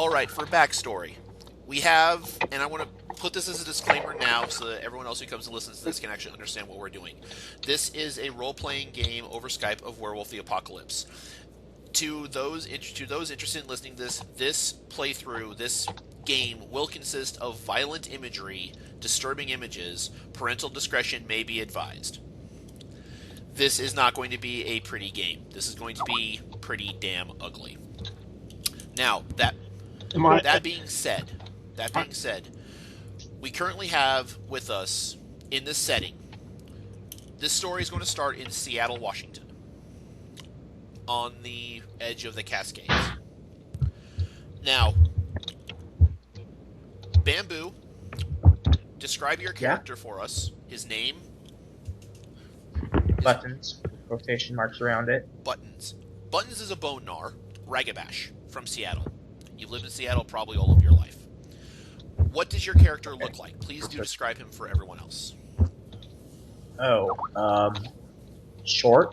Alright, for backstory. We have, and I want to put this as a disclaimer now so that everyone else who comes and listens to this can actually understand what we're doing. This is a role-playing game over Skype of Werewolf the Apocalypse. To those interested in listening to this playthrough, this game will consist of violent imagery, disturbing images. Parental discretion may be advised. This is not going to be a pretty game. This is going to be pretty damn ugly. Now, that being said, we currently have with us in this setting. This story is going to start in Seattle, Washington, on the edge of the Cascades. Now, Bamboo, describe your character for us. His name. Buttons. Quotation marks around it. Buttons. Buttons is a bone gnar, Ragabash, from Seattle. You've lived in Seattle probably all of your life. What does your character look like? Please do describe him for everyone else. Short.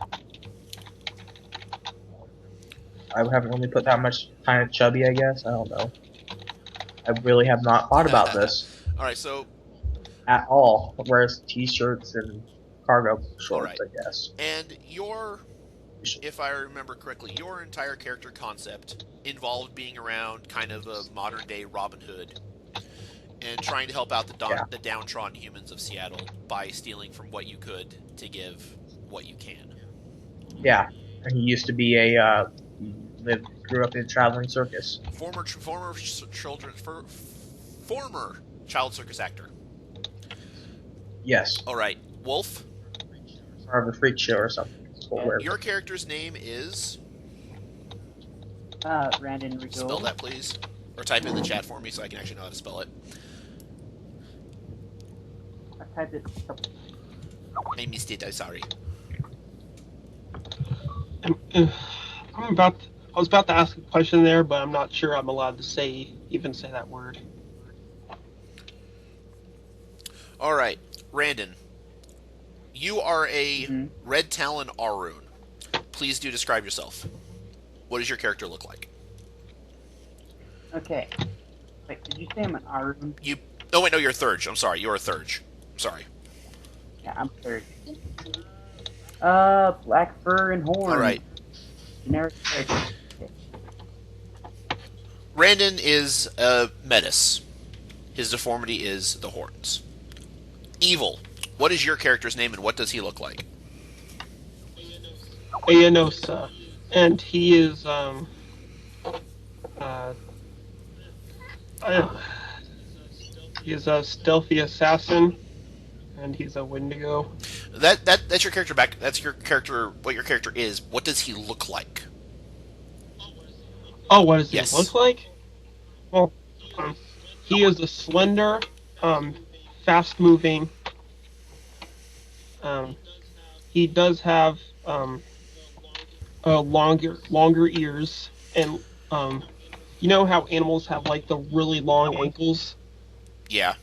I haven't really put that much, kind of chubby, I guess. I don't know. I really have not thought about this. Alright, so... At all. Wears t-shirts and cargo shorts, right. I guess. And if I remember correctly, your entire character concept involved being around kind of a modern-day Robin Hood and trying to help out the downtrodden humans of Seattle by stealing from what you could to give what you can. Yeah, and he used to be grew up in a traveling circus. Former child circus actor. Yes. All right, Wolf. Or of a freak show or something. Your character's name is. Brandon Rigo. Spell that, please, or type it in the chat for me so I can actually know how to spell it. I typed it. I missed it. I'm sorry. I was about to ask a question there, but I'm not sure I'm allowed to even say that word. All right, Randon. You are a Red Talon Arun. Please do describe yourself. What does your character look like? Okay. Wait, did you say I'm an Arun? Oh wait, no, you're a Thurge. I'm sorry, you're a Thurge. I'm sorry. Yeah, I'm Thurge. Black fur and horn. All right. Generic character. Randon is a Metis. His deformity is the horns. Evil. What is your character's name and what does he look like? Ayanosa. And he is, he's a stealthy assassin, and he's a Wendigo. That's your character back. That's your character. What your character is. What does he look like? Oh, what does he look like? Well, he is a slender, fast-moving. He does have longer ears, and you know how animals have like the really long ankles? Yeah.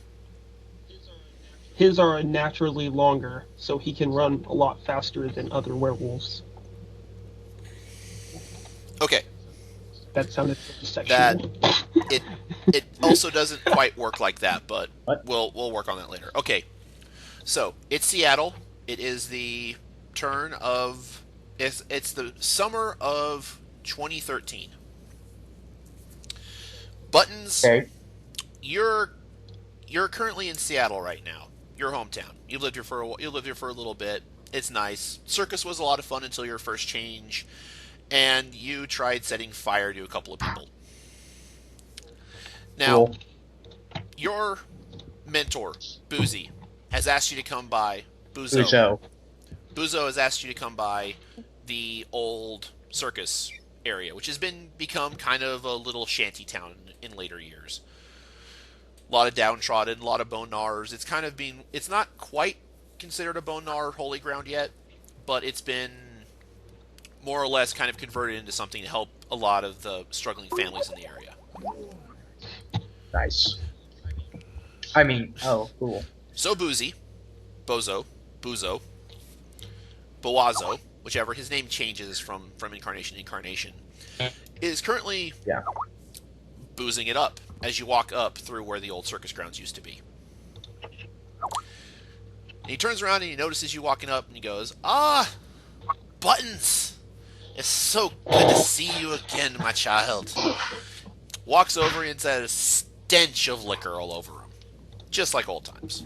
His are naturally longer, so he can run a lot faster than other werewolves. Okay. That sounded sexual. It also doesn't quite work like that, but we'll work on that later. Okay. So, it's Seattle. It is the turn of it's the summer of 2013. Buttons. Okay. You're currently in Seattle right now. Your hometown. You lived here for a little bit. It's nice. Circus was a lot of fun until your first change, and you tried setting fire to a couple of people. Now, your mentor, Boozy, has asked you to come by. Buzo has asked you to come by the old circus area, which has become kind of a little shanty town in later years. A lot of downtrodden, a lot of bone gnars. It's not quite considered a bone gnar holy ground yet, but it's been more or less kind of converted into something to help a lot of the struggling families in the area. Nice. Cool. So Buzo, Boazo, whichever, his name changes from incarnation to incarnation, is currently boozing it up as you walk up through where the old circus grounds used to be. And he turns around and he notices you walking up and he goes, "Ah, Buttons! It's so good to see you again, my child." Walks over and has a stench of liquor all over him. Just like old times.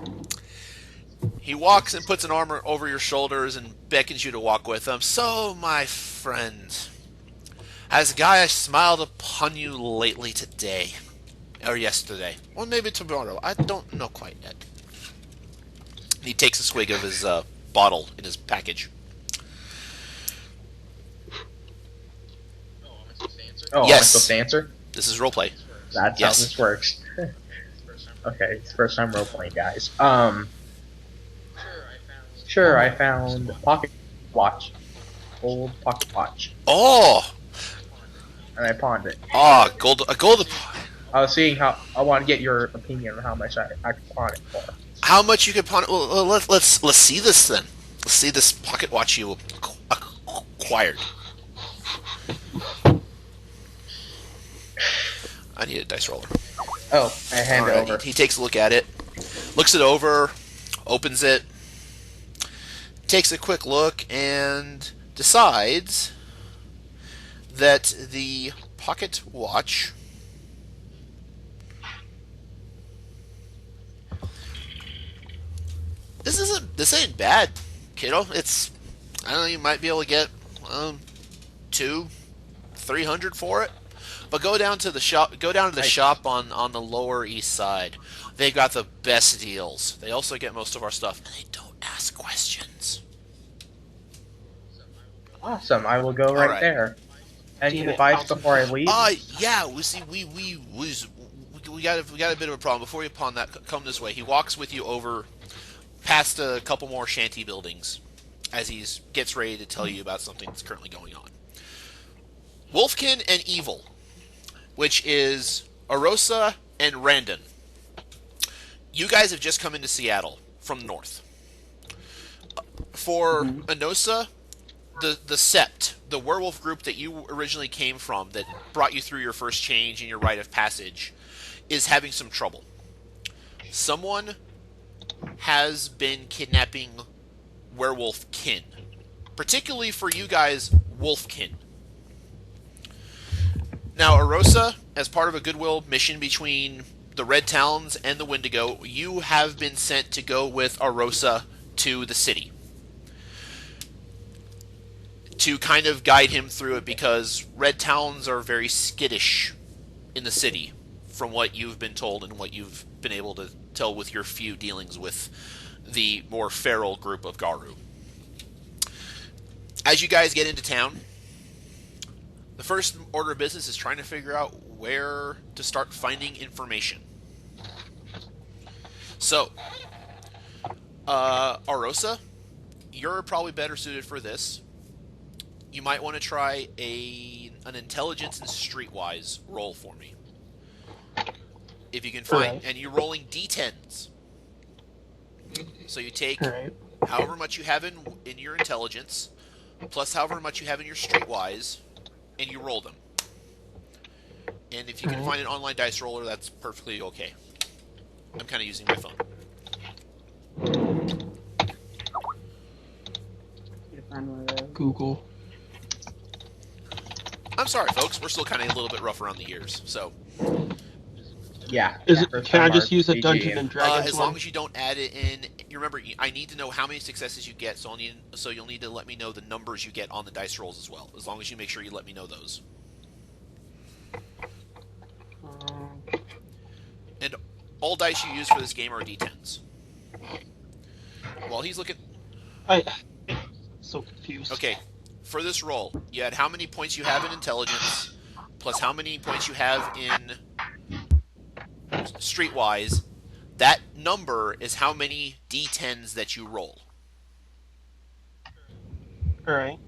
He walks and puts an arm over your shoulders and beckons you to walk with him. "So, my friend, has Gaia smiled upon you lately today? Or yesterday? Or maybe tomorrow? I don't know quite yet." And he takes a swig of his bottle in his package. Oh, Yes. am I supposed to answer? This is roleplay. That's Yes. how this works. Okay, it's first time role playing, guys. Sure, I found a pocket watch, old pocket watch, Oh! and I pawned it. Ah, a gold. I was seeing how I want to get your opinion on how much I could pawn it for. How much you could pawn it? Well, let's see this then. Let's see this pocket watch you acquired. I need a dice roller. Oh, I hand it Alright, over. he takes a look at it, looks it over, opens it, takes a quick look, and decides that the pocket watch this ain't bad, kiddo. It's, I don't know, you might be able to get $200-300 for it. But go down to the shop. Go down to the shop on the Lower East Side. They've got the best deals. They also get most of our stuff, and they don't ask questions. Awesome, I will go right there. Any advice before I leave? Yeah. We see. We got a bit of a problem. Before you pawn that, come this way. He walks with you over past a couple more shanty buildings as he gets ready to tell you about something that's currently going on. Wolfkin and Evil, which is Arosa and Randon. You guys have just come into Seattle from the north. For Enosa, the Sept, the werewolf group that you originally came from, that brought you through your first change and your rite of passage, is having some trouble. Someone has been kidnapping werewolf kin. Particularly for you guys, wolfkin. Now, Arosa, as part of a goodwill mission between the Red Towns and the Wendigo, you have been sent to go with Arosa to the city. To kind of guide him through it, because Red Towns are very skittish in the city, from what you've been told and what you've been able to tell with your few dealings with the more feral group of Garu. As you guys get into town, the first order of business is trying to figure out where to start finding information. So, Arosa, you're probably better suited for this. You might want to try an intelligence and streetwise roll for me. If you can find, and you're rolling d10s. So you take however much you have in your intelligence, plus however much you have in your streetwise, and you roll them. And if you can find an online dice roller, that's perfectly okay. I'm kind of using my phone. Google. I'm sorry, folks. We're still kind of a little bit rough around the ears, so. Yeah. Can I just use a Dungeons and Dragons as long as you don't add it in. You remember, I need to know how many successes you get, so you'll need to let me know the numbers you get on the dice rolls as well. As long as you make sure you let me know those. And all dice you use for this game are d10s. While he's looking... I'm so confused. Okay, for this roll, you had how many points you have in intelligence, plus how many points you have in streetwise. That number is how many d10s that you roll. Alright.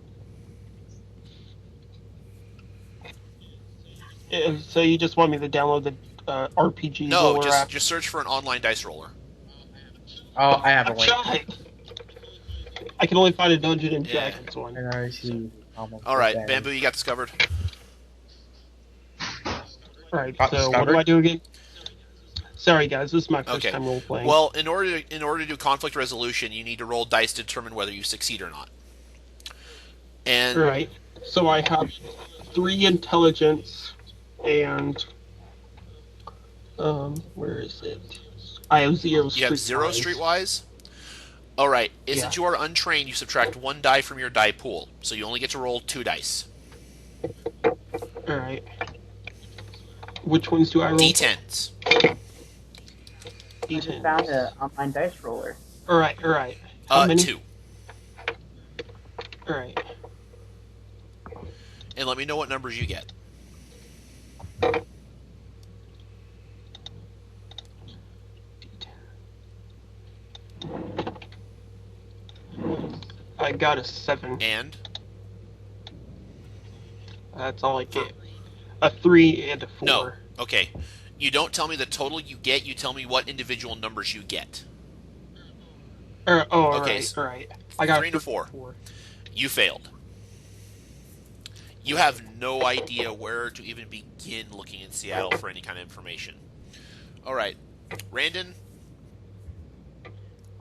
So you just want me to download the RPG roller app? Just search for an online dice roller. Oh, I have a link. I can only find a Dungeons and Dragons one. And I see. Alright, Bamboo, you got this covered. Alright, Got so what do discovered? I do again? Sorry guys, this is my first Okay. time role playing. Well, in order to do conflict resolution, you need to roll dice to determine whether you succeed or not. And Alright, so I have 3 intelligence and where is it? I have 0 you have 0 streetwise. All right. Since you are untrained, you subtract 1 die from your die pool, so you only get to roll 2 dice. Alright. Which ones do I roll? D10s. I just found an online dice roller. Alright. How many? 2. Alright. And let me know what numbers you get. I got a 7. And That's all I get. A 3 and a 4. no. Okay. You don't tell me the total you get. You tell me what individual numbers you get. Okay, Alright. I got 3 and a 4. You failed. You have no idea where to even begin looking in Seattle for any kind of information. All right, Randon,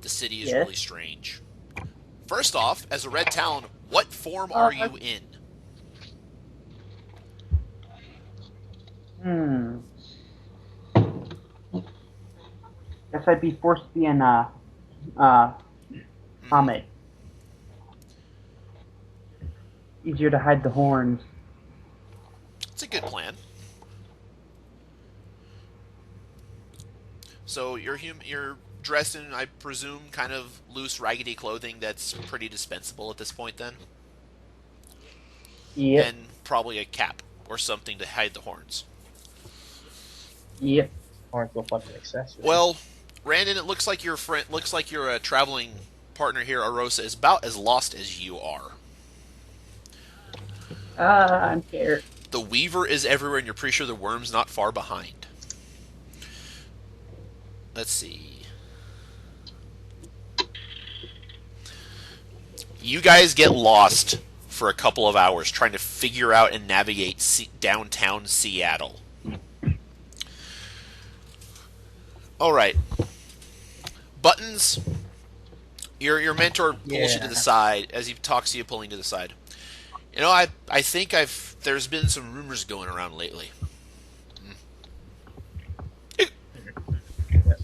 the city is Yes? really strange. First off, as a Red Talon, what form are you in? Guess I'd be forced to be in Hamid. Easier to hide the horns. It's a good plan. So you're dressed in, I presume, kind of loose, raggedy clothing that's pretty dispensable at this point, then? Yep. And probably a cap or something to hide the horns. Yep. Horns look like an accessory. Well, Randon, it looks like your traveling partner here, Arosa, is about as lost as you are. I'm scared. The Weaver is everywhere, and you're pretty sure the Worm's not far behind. Let's see. You guys get lost for a couple of hours trying to figure out and navigate downtown Seattle. All right. Buttons, your mentor pulls you to the side as he talks to you, pulling to the side. You know, I think there's been some rumors going around lately.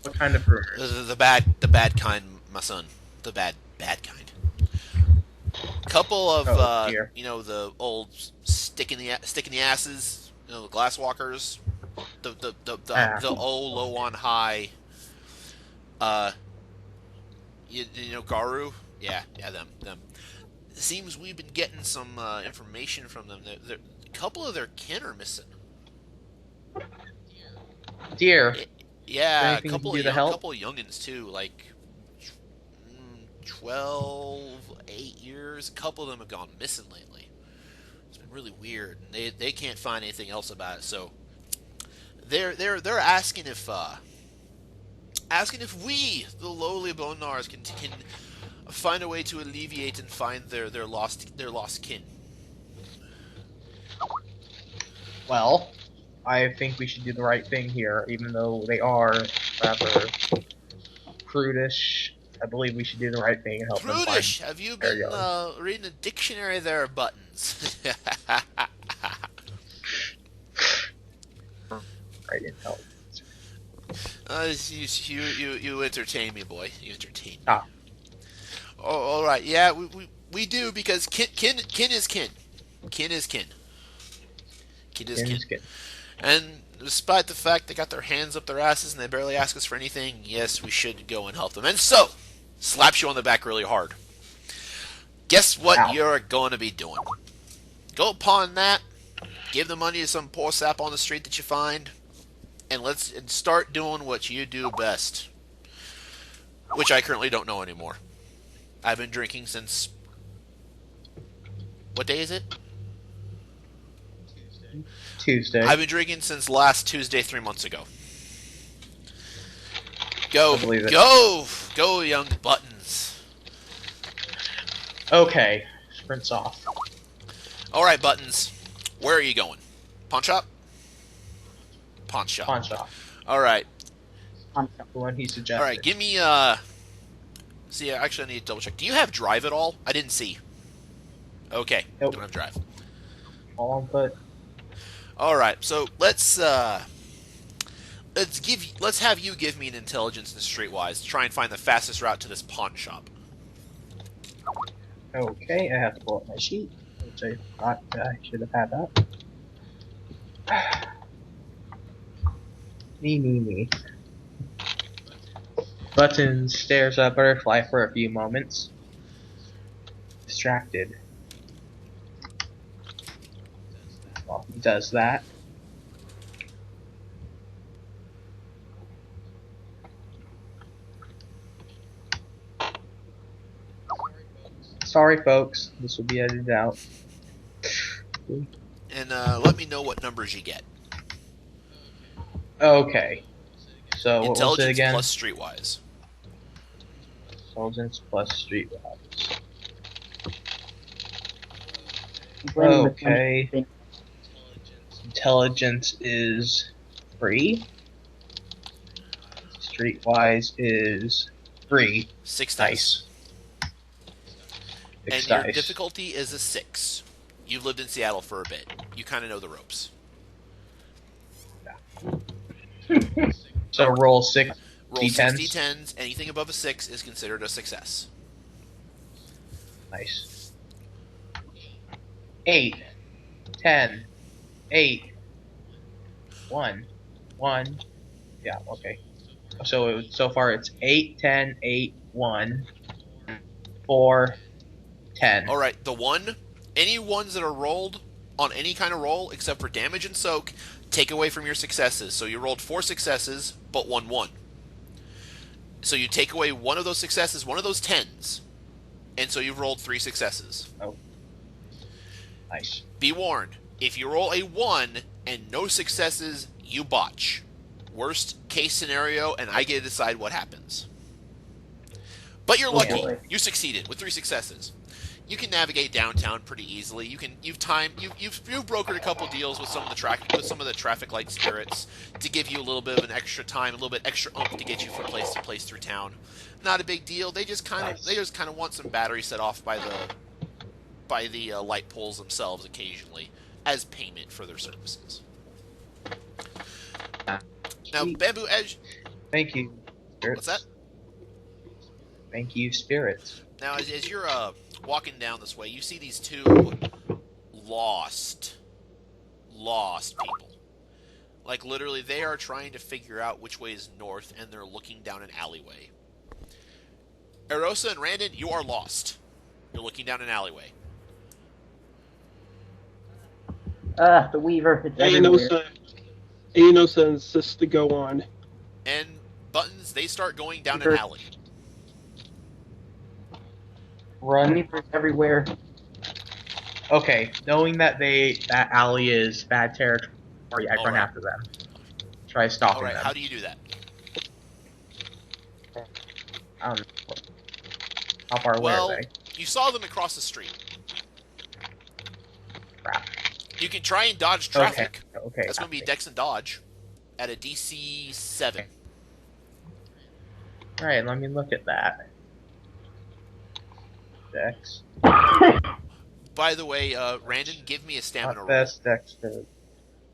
What kind of rumors? The bad kind, my son. The bad kind. Couple of the old stick in the asses, the glass walkers, the old low on high. Garu. Yeah, them. It seems we've been getting some information from them. A couple of their kin are missing. Dear. Yeah, a Anything couple you of can do to help? couple of youngins too, like 12, 8 years. A couple of them have gone missing lately. It's been really weird. They can't find anything else about it, so they're asking if we, the lowly Bonars, can find a way to alleviate and find their lost kin. Well, I think we should do the right thing here, even though they are rather prudish. I believe we should do the right thing and help them find. Prudish, have you been young. reading a dictionary there, Buttons? Right intelligence. You entertain me, boy. You entertain me. Ah. Oh, all right. Yeah, we do, because kin is kin. Kin is kin. Kin is kin. Good. And despite the fact they got their hands up their asses and they barely ask us for anything, yes, we should go and help them. And so, slaps you on the back really hard. Guess what Ow. you're going to be doing? Go upon that, give the money to some poor sap on the street that you find, and start doing what you do best. Which I currently don't know anymore. I've been drinking since... What day is it? Tuesday. I've been drinking since last Tuesday, 3 months ago. Go, I believe it. go, young Buttons. Okay, sprints off. All right, Buttons. Where are you going? Pawn shop? Pawn shop. Pawn shop. All right. On some- The one he suggested. All right. Give me. See, actually, I need to double check. Do you have drive at all? I didn't see. Okay. Nope. Don't have drive. All on foot. All right. So let's have you give me an intelligence and streetwise to try and find the fastest route to this pawn shop. Okay, I have to pull up my sheet, which I thought I should have had that. Me. Button stares at Butterfly for a few moments. Distracted. Well, he does that. Sorry, folks. This will be edited out. And let me know what numbers you get. Okay. So what was it Intelligence again? plus streetwise. Intelligence plus streetwise. blend with Okay. one- Intelligence is 3. Streetwise is 3. 6 dice. Nice. And 6 your dice. difficulty is a 6. You've lived in Seattle for a bit. You kind of know the ropes. So roll 6 Roll D10s. 6 D10s. Anything above a 6 is considered a success. Nice. 8. 10. 8. 1. 1. Yeah, okay. So far it's 8, 10, 8, 1, 4, 10. All right, the 1, any ones that are rolled on any kind of roll except for damage and soak, take away from your successes. So you rolled 4 successes, but 1 1. So you take away one of those successes, one of those 10s, and so you've rolled 3 successes. Oh. Nice. Be warned, if you roll a 1 and no successes, you botch. Worst case scenario, and I get to decide what happens. But you're lucky. boy. You succeeded with 3 successes. You can navigate downtown pretty easily. You've brokered a couple deals with some of the traffic light spirits to give you a little bit of an extra time, a little bit extra oomph to get you from place to place through town. Not a big deal. They just kind of want some battery set off by the light poles themselves occasionally as payment for their services. Now, Bamboo Edge. Thank you, spirits. What's that? Thank you, spirits. Now, as you're walking down this way, you see these 2 lost people. Like, literally, they are trying to figure out which way is north, and they're looking down an alleyway. Erosa and Randon, you are lost. You're looking down an alleyway. The Weaver. It's everywhere. Aenosa insists to go on. And Buttons, they start going down an alley. Run. Weaver's everywhere. Okay, knowing that that alley is bad territory, I run Alright. after them. Try stalking Alright, them. how do you do that? How far away Well, are they? you saw them across the street. Crap. You can try and dodge traffic. Okay. That's going to be Dex and Dodge at a DC 7. Alright, let me look at that. Dex. By the way, Randon, give me a stamina roll. Best Dex for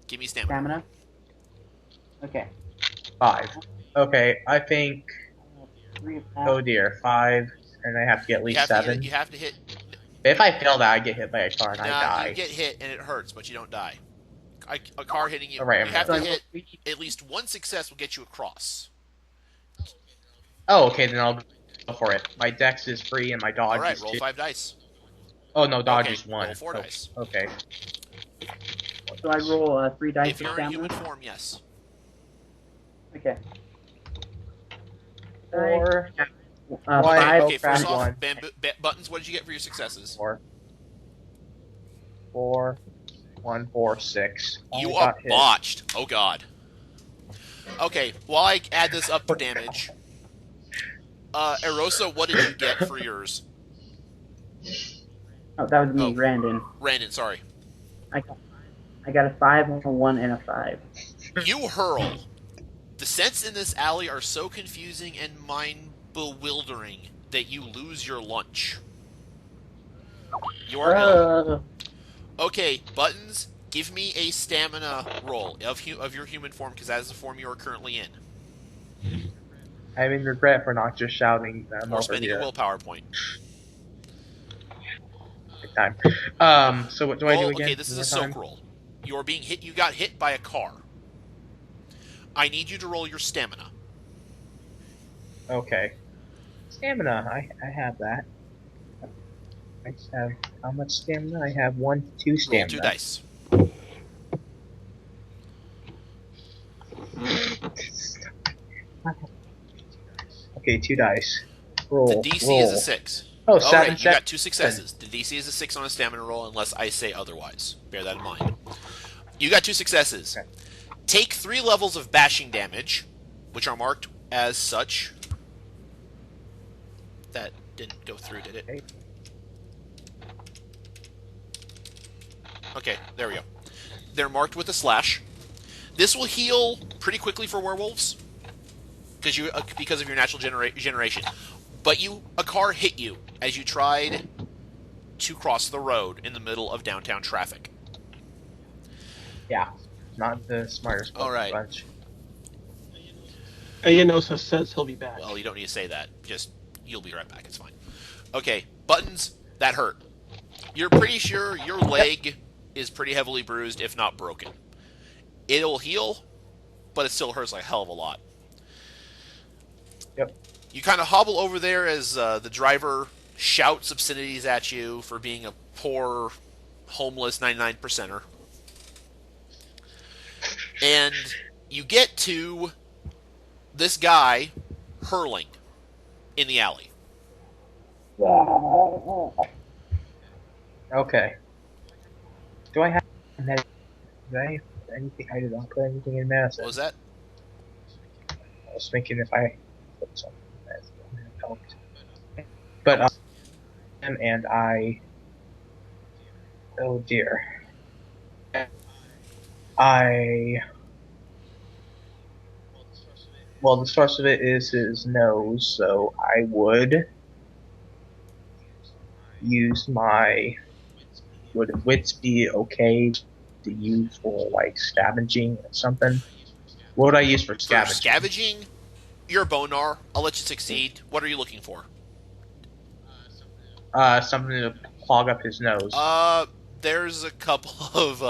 Give me stamina. Stamina. Okay. 5. Okay, I think. 3 of that. Oh dear, 5, and I have to get at least 7. You have to hit. If I fail that, I get hit by a car and I Nah, die. you get hit and it hurts, but you don't die. A car hitting you. Alright, You have So to I hit roll at least 1 success will get you across. Oh, okay, then I'll go for it. My Dex is 3 and my Dodge All right, is roll 2. 5 dice. Oh no, Dodge Okay, is 1. roll 4 Oh, dice. Okay. So I roll 3 dice If for you're in stamina. human form, yes. Okay. 4. Why? 5. Okay, first crash off, one. Buttons, what did you get for your successes? 4. 4. 1, 4, 6. You I are got hit. botched. Oh god. Okay, while I add this up to damage, Erosa, what did you get for yours? Oh, that was me, Oh. Randon. Randon, sorry. I got a 5, a 1, and a 5. You hurl. The scents in this alley are so confusing and mind-bewildering that you lose your lunch. You are ill. Okay, Buttons, give me a stamina roll of your human form, because that is the form you are currently in. I mean, regret for not just shouting them Or over spending here. a willpower point. Big time. So what do I do again? Okay, this is a One more soak time? roll. You're being hit. You got hit by a car. I need you to roll your stamina. Okay. Stamina. I have that. I have how much stamina? I have 1 to 2 stamina. Roll 2 dice. Okay, 2 dice. Roll. The DC roll. is a 6. Oh, All 7, right, you 7. got 2 successes. The DC is a 6 on a stamina roll, unless I say otherwise. Bear that in mind. You got 2 successes. Okay. Take 3 levels of bashing damage, which are marked as such. That didn't go through, did it? Okay. Okay, there we go. They're marked with a slash. This will heal pretty quickly for werewolves because of your natural generation. But a car hit you as you tried to cross the road in the middle of downtown traffic. Yeah, not the smartest All right. bunch. Ayanosa says he'll be back. Well, you don't need to say that. Just, you'll be right back. It's fine. Okay, Buttons, that hurt. You're pretty sure your leg is pretty heavily bruised, if not broken. It'll heal, but it still hurts like a hell of a lot. Yep. You kind of hobble over there as the driver shouts obscenities at you for being a poor, homeless 99%er. And you get to this guy hurling in the alley. Okay. Do I have anything? I did not put anything in medicine. What was that? I was thinking if I put something in medicine, it would have helped. But and I. Oh dear. Well, the source of it is his nose, so I would use my. Would wits be okay to use for like scavenging or something? What would I use for For scavenging? scavenging, you're a bonar. I'll let you succeed. What are you looking for? Something to clog up his nose. There's a couple of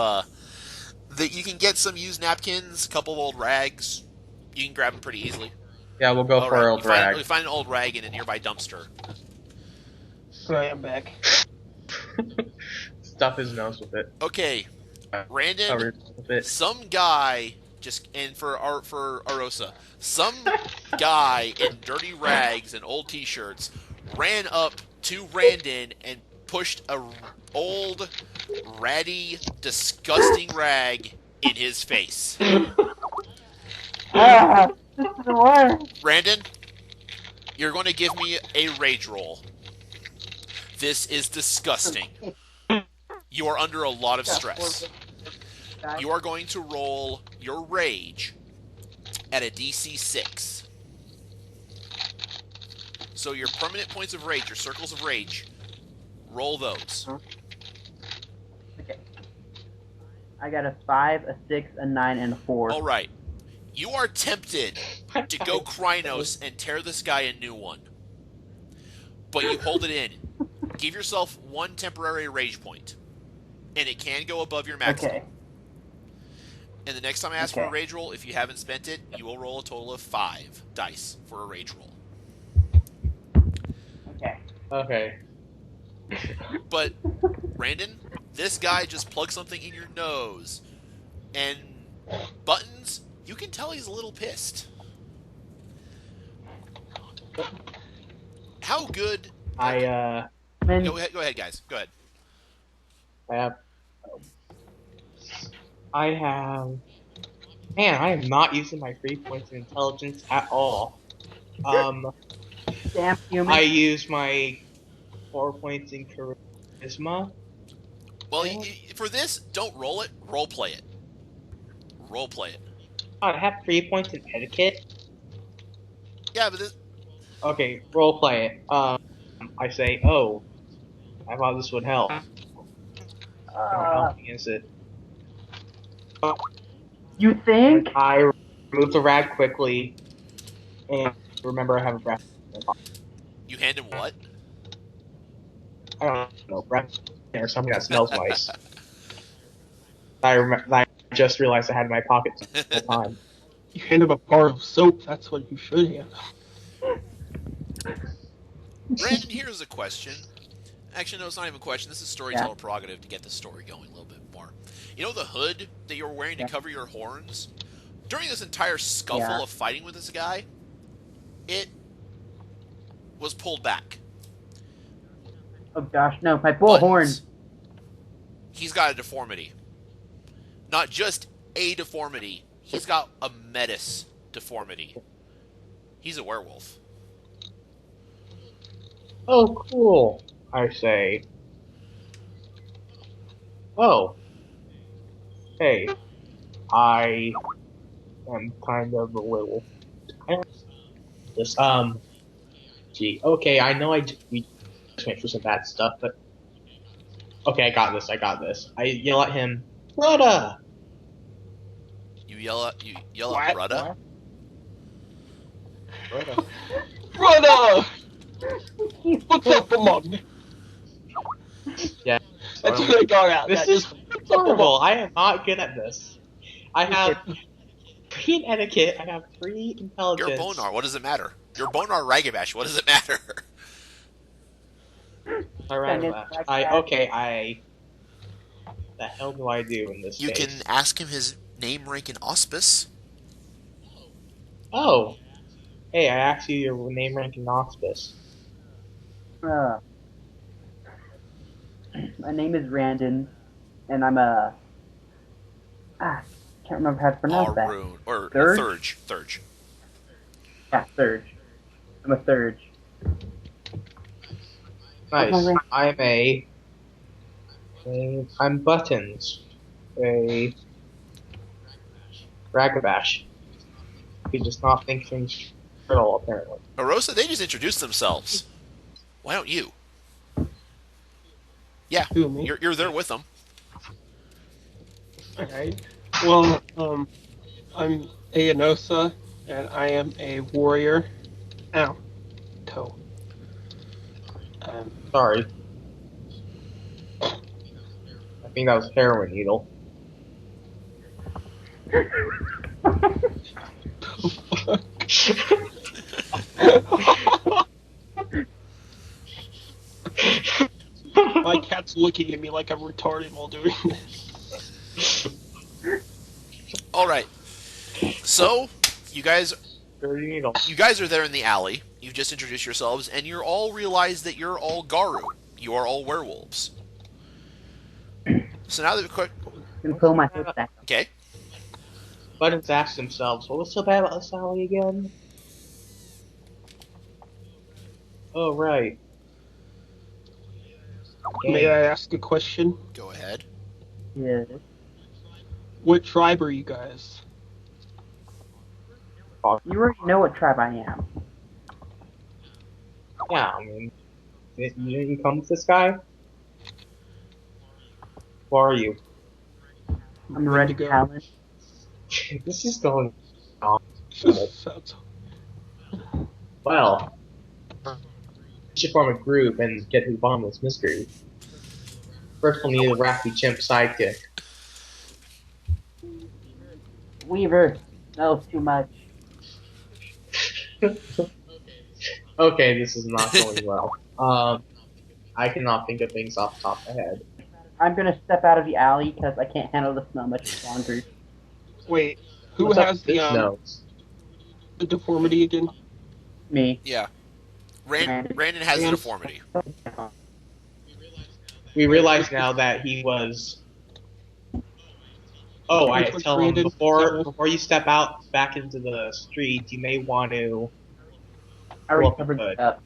that you can get some used napkins, a couple of old rags. You can grab them pretty easily. Yeah, we'll go for old rag. We find an old rag in a nearby dumpster. Right, I'm back. Stuff his nose with it. Okay, Randon. Cover it with it. Some guy for Arosa, some guy in dirty rags and old t-shirts ran up to Randon and pushed a old, ratty, disgusting rag in his face. This is the worst. Brandon, you're going to give me a rage roll. This is disgusting. You are under a lot of stress. You are going to roll your rage at a DC 6. So your permanent points of rage, your circles of rage, roll those. Okay. I got a 5, a 6, a 9, and a 4. All right. You are tempted to go Krynos and tear this guy a new one. But you hold it in. Give yourself 1 temporary rage point. And it can go above your maximum. Okay. And the next time I ask for a rage roll, if you haven't spent it, you will roll a total of 5 dice for a rage roll. Okay. Okay. But, Brandon, this guy just plugged something in your nose. And Buttons, you can tell he's a little pissed. How good... I Go ahead, guys. Go ahead. Man, I am not using my 3 points of intelligence at all. Damn human. I use my 4 points in charisma. Well, for this, don't roll it. Role play it. Role play it. I have 3 points in etiquette. Yeah, but this, Okay, role play it. I say, oh, I thought this would help. Not helping, is it? You think? I remove the rag quickly, and remember I have a breath. you hand him what? I don't know, breath or something that smells nice. I just realized I had in my pocket the whole time. You hand him a bar of soap. That's what you should hand him. Brandon, here's a question. Actually, no, it's not even a question. This is storyteller prerogative to get the story going a little bit more. You know the hood that you were wearing to cover your horns? During this entire scuffle of fighting with this guy, it was pulled back. Oh gosh, no, my bullhorn. He's got a deformity. Not just a deformity. He's got a metis deformity. He's a werewolf. Oh, cool, I say. Oh. Hey. I am kind of a werewolf. This, gee, okay, I know we just went through some bad stuff, but okay, I got this. I yell at him, Brother! You yell at Brudda? Brother. Brother! What's up, Among? Yeah. That's what I got out. This is horrible. I am not good at this. I have 3 in etiquette, I have 3 intelligence. You're Bonar, what does it matter? You're Bonar Ragabash, what does it matter? The hell do I do in this You case? can ask him his name, rank, and auspice. Oh. Hey, I asked you your name, rank, and auspice. My name is Randon, and I'm a... can't remember how to pronounce that. Or Thurge? Thurge. Yeah, Thurge. I'm a Thurge. Nice. I'm Buttons. A Ragabash. He does not think things at all, apparently. Arosa, they just introduced themselves. Why don't you? Yeah, you're there with them. Alright. Well, I'm Ayanosa, and I am a warrior. Ow. Toe. Sorry. I think that was heroin needle. My cat's looking at me like I'm retarded while doing this. Alright. So, you guys are there in the alley. You've just introduced yourselves, and you all realize that you're all Garu. You are all werewolves. So now that quick... I'm pull my foot back. Okay. Buttons ask themselves, what was so bad about this alley again? Oh, right. May I ask a question? Go ahead. Yes. What tribe are you guys? You already know what tribe I am. Yeah, I mean, you come with this guy? Who are you? I'm Red Talon. This is going on. Sounds... Well, we should form a group and get to the bottom of this mystery. First, we'll need a Raffy Chimp sidekick. Weaver. No, too much. Okay, this is not going well. I cannot think of things off the top of my head. I'm gonna step out of the alley because I can't handle the smell much longer. Wait, who What's up has with this nose? the deformity again? Me. Yeah. Randon has a deformity. We realize now that he was... Oh, I tell him, before you step out back into the street, you may want to... I already covered it up.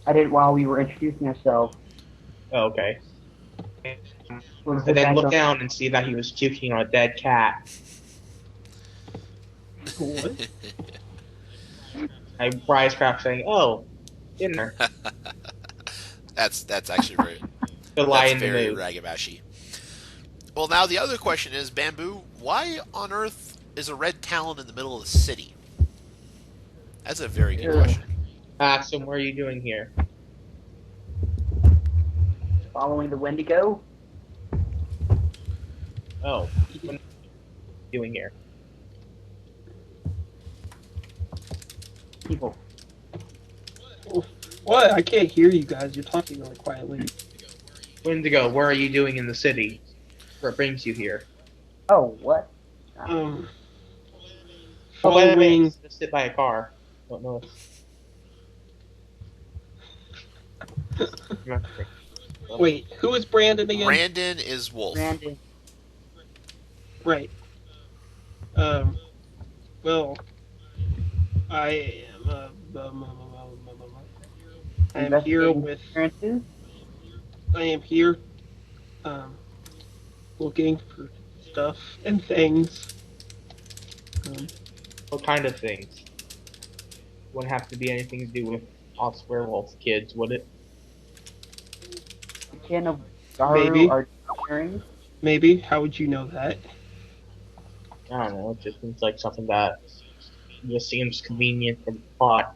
I did it while we were introducing ourselves. Oh, okay. Was the And then guy look going- down and see that he was puking on a dead cat. What? I wisecrack saying, "Oh, dinner." That's actually very To lie that's in the very mood. Ragabashi. Well, now the other question is, Bamboo, why on earth is a red talon in the middle of the city? That's a very good Ugh. question. So what are you doing here? Following the Wendigo? Oh, what are you doing here? People. What? I can't hear you guys. You're talking really quietly. Wendigo, where are you doing in the city? What brings you here? Oh, what? Oh, by the way, Following. just sit by a car. Don't know. Wait, who is Brandon again? Brandon is Wolf. Brandon. Right. Well, I am here with. Appearances? I am here, looking for stuff and things. What kind of things? Wouldn't have to be anything to do with us werewolf kids, would it? The kin of Garu Maybe. are disappearing. Maybe. How would you know that? I don't know. It just seems like something that just seems convenient for the plot.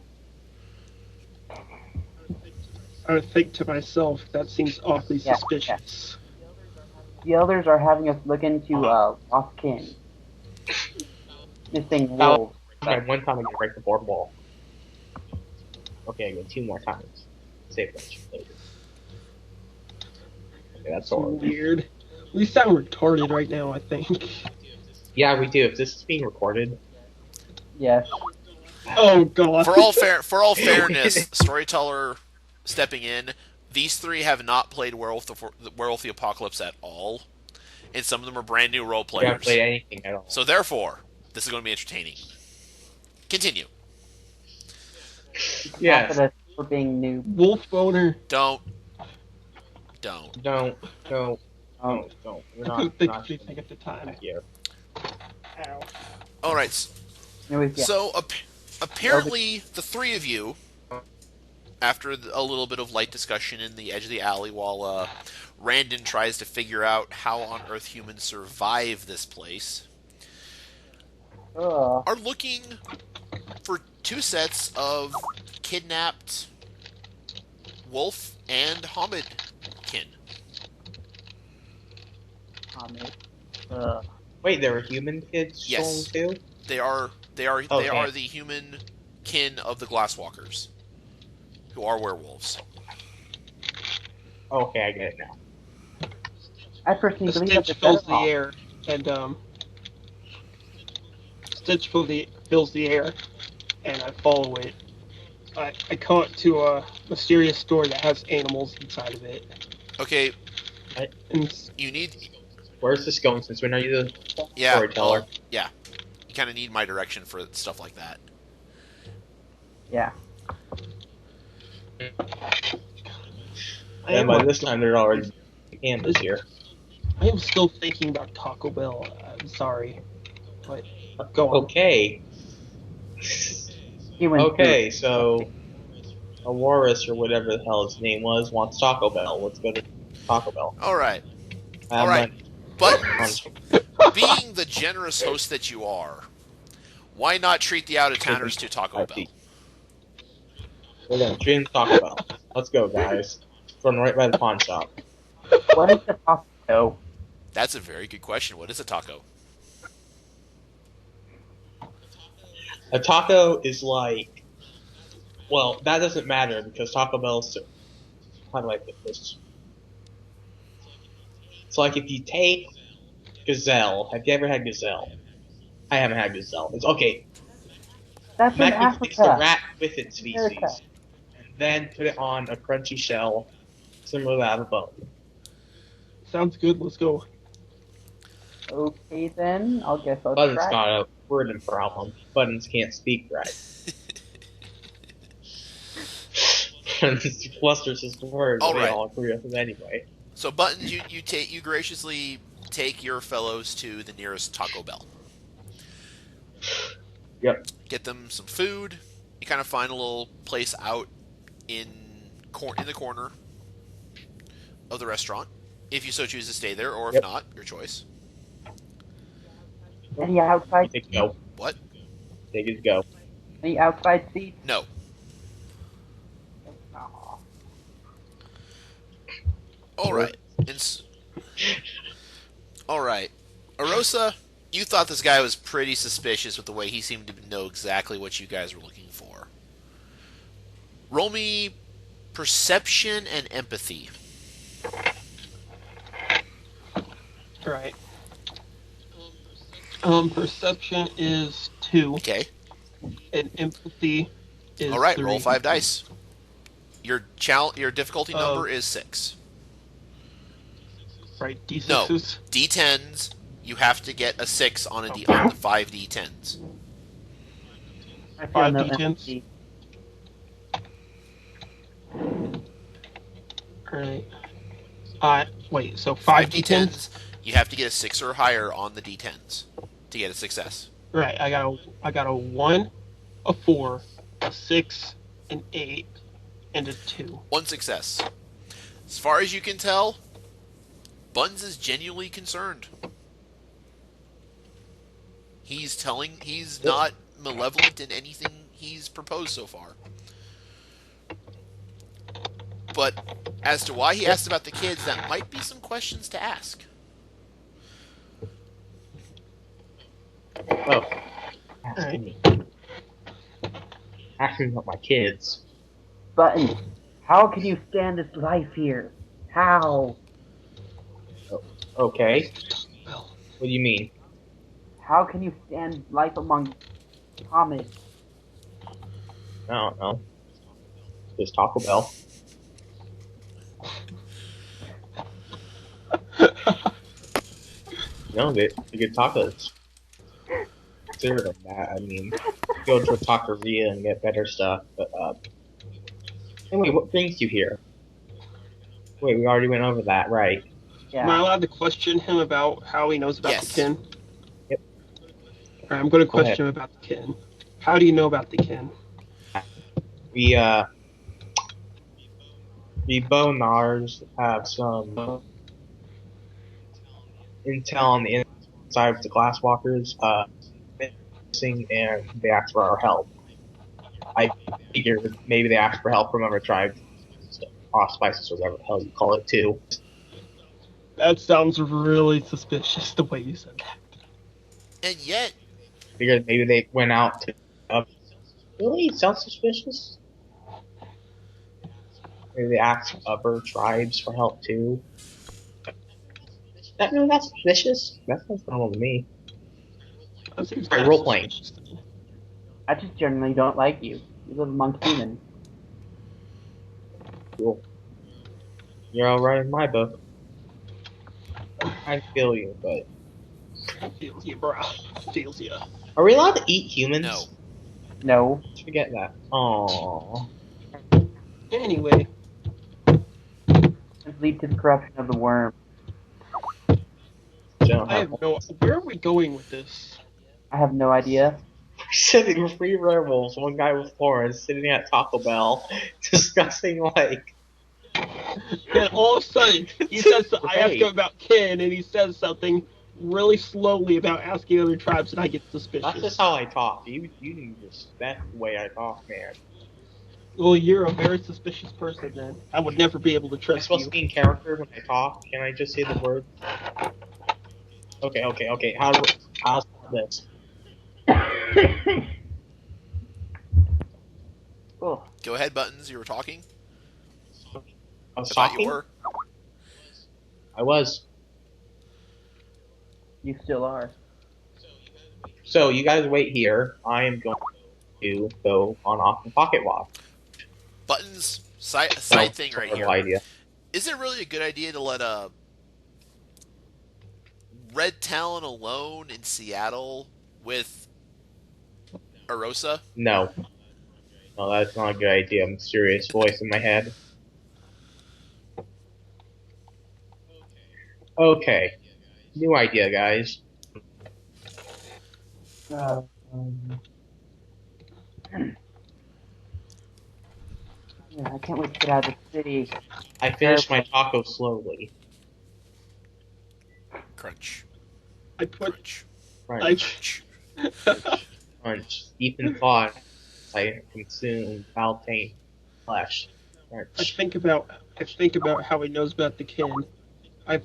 I would think to myself, that seems awfully Yeah, suspicious. The others are having us look into lost kin. Missing Oh. wolves. Okay, one time I can break the board wall. Okay, I go 2 more times. Save that shit later. Okay, that's So all. weird. We sound retarded right now, I think. Yeah, we do. If this is being recorded, Yes. Oh god. For all fairness, storyteller stepping in, these three have not played Werewolf the Apocalypse at all, and some of them are brand new role we haven't players. played anything at all. So therefore, this is going to be entertaining. Continue. Yes. After us for being new. Wolf boner. Don't. Don't. Um, We're I not. couldn't think not of anything at the time. here. Ow. All right. anyways, yeah. So apparently, the three of you, after a little bit of light discussion in the edge of the alley, while Randon tries to figure out how on earth humans survive this place, are looking for 2 sets of kidnapped Wolf and Hamid kin. Wait, there were human kids Yes. stolen too? They are Okay. the human kin of the Glasswalkers, who are werewolves. Okay, I get it now. I personally The believe that stench the fills the air, and stench fills the air, and I follow it. I come up to a mysterious store that has animals inside of it, Okay, and you need Where's this going? Since when are you the yeah, storyteller? well, yeah. You kind of need my direction for stuff like that. Yeah. I And am, by this time, they're already cameras here. I am still thinking about Taco Bell. I'm sorry, but go on. Okay. He went Okay, so Aurorus or whatever the hell his name was wants Taco Bell. Let's go to Taco Bell. All right, All right. But But being the generous host that you are, why not treat the out-of-towners to Taco Bell? we're gonna dream Taco Bell. Let's go, guys. It's run right by the pawn shop. What is the taco? That's a very good question. What is a taco? A taco is like, well, that doesn't matter because Taco Bell's how do I put this? It's like if you take gazelle. Have you ever had gazelle? I haven't had gazelle. It's okay. That's in Imagine it's the Africa. rat with its species, America. and then put it on a crunchy shell similar to that of a bone. Sounds good. Let's go. Okay then, I'll guess I'll Buttons try. got a wording problem. Buttons can't speak right. Buttons clusters his words. All We right. all agree with him anyway. So Buttons, you graciously take your fellows to the nearest Taco Bell. Yep. Get them some food. You kind of find a little place out in the corner of the restaurant, if you so choose to stay there, or if Yep. not, your choice. Any outside? Take it go. What? Take it go. Any outside seats? No. Aw. All right. All right. Arosa, you thought this guy was pretty suspicious with the way he seemed to know exactly what you guys were looking for. Roll me perception and empathy. Right. Perception is 2. Okay. And empathy is All right. 3. Roll 5 dice. Your difficulty number is 6. Right. D6s. No. D10s. You have to get a 6 on on the 5 D10s. I feel 5 no D10s. empathy. Alright. Wait, so 5 D10s? You have to get a 6 or higher on the D10s to get a success. Right, I got a 1, a 4, a 6, an 8, and a 2. 1 success. As far as you can tell, Buns is genuinely concerned. He's not malevolent in anything he's proposed so far. But as to why he asked about the kids, that might be some questions to ask. Oh. Ask me. Ask me about my kids. Buttons, how can you stand this life here? How? Okay. What do you mean? How can you stand life among Thomas? I don't know. Just Taco Bell. No, they get tacos. Consider them that. I mean, go to a taqueria and get better stuff. But anyway, what brings you here? Wait, we already went over that, right? Yeah. Am I allowed to question him about how he knows about Yes. the kin? Yep. Alright, I'm going to Go ahead. question him about the kin. How do you know about the kin? We Bonars have some intel on the inside of the Glasswalkers, missing, and they asked for our help. I figured maybe they asked for help from other tribes, Spices, or whatever the hell you call it, too. That sounds really suspicious, the way you said that. And yet, Figured maybe they went out to. Really? It sounds suspicious? Maybe they asked other tribes for help, too. That's suspicious. That sounds normal to me. That seems Alright, kinda role playing. suspicious to me. I just generally don't like you. You live amongst humans. Cool. You're alright in my book. I feel you, but. Feels you, bro. Feels you. Are we allowed to eat humans? no. No. Let's forget that. Aww. Anyway, This lead to the corruption of the worm. I have no. Where are we going with this? I have no idea. We're sitting with 3 werewolves, 1 guy with Florence, sitting at Taco Bell, discussing, like. Then all of a sudden, he says, I ask him about kin, and he says something really slowly about asking other tribes, and I get suspicious. That's just how I talk. You need to respect the way I talk, man. Well, you're a very suspicious person, then. I would never be able to Am I trust supposed you. to be in character when I talk? Can I just say the word? Okay. How's this? Oh, Go ahead, Buttons. You were talking. I was I thought talking? you were. I was. you still are. So, you guys wait here. I am going to go on off the pocket walk. Buttons, side thing right here. Idea. Is it really a good idea to let a Red Talon alone in Seattle with Arosa? No. No, that's not a good idea. Mysterious voice in my head. Okay. New idea, guys. Uh, yeah, I can't wait to get out of the city. I finished my taco slowly. Crunch. I put Crunch. Crunch, Crunch. crunch. Deep in thought, I consume foul taint flesh. I Crunch. think about how he knows about the kin. I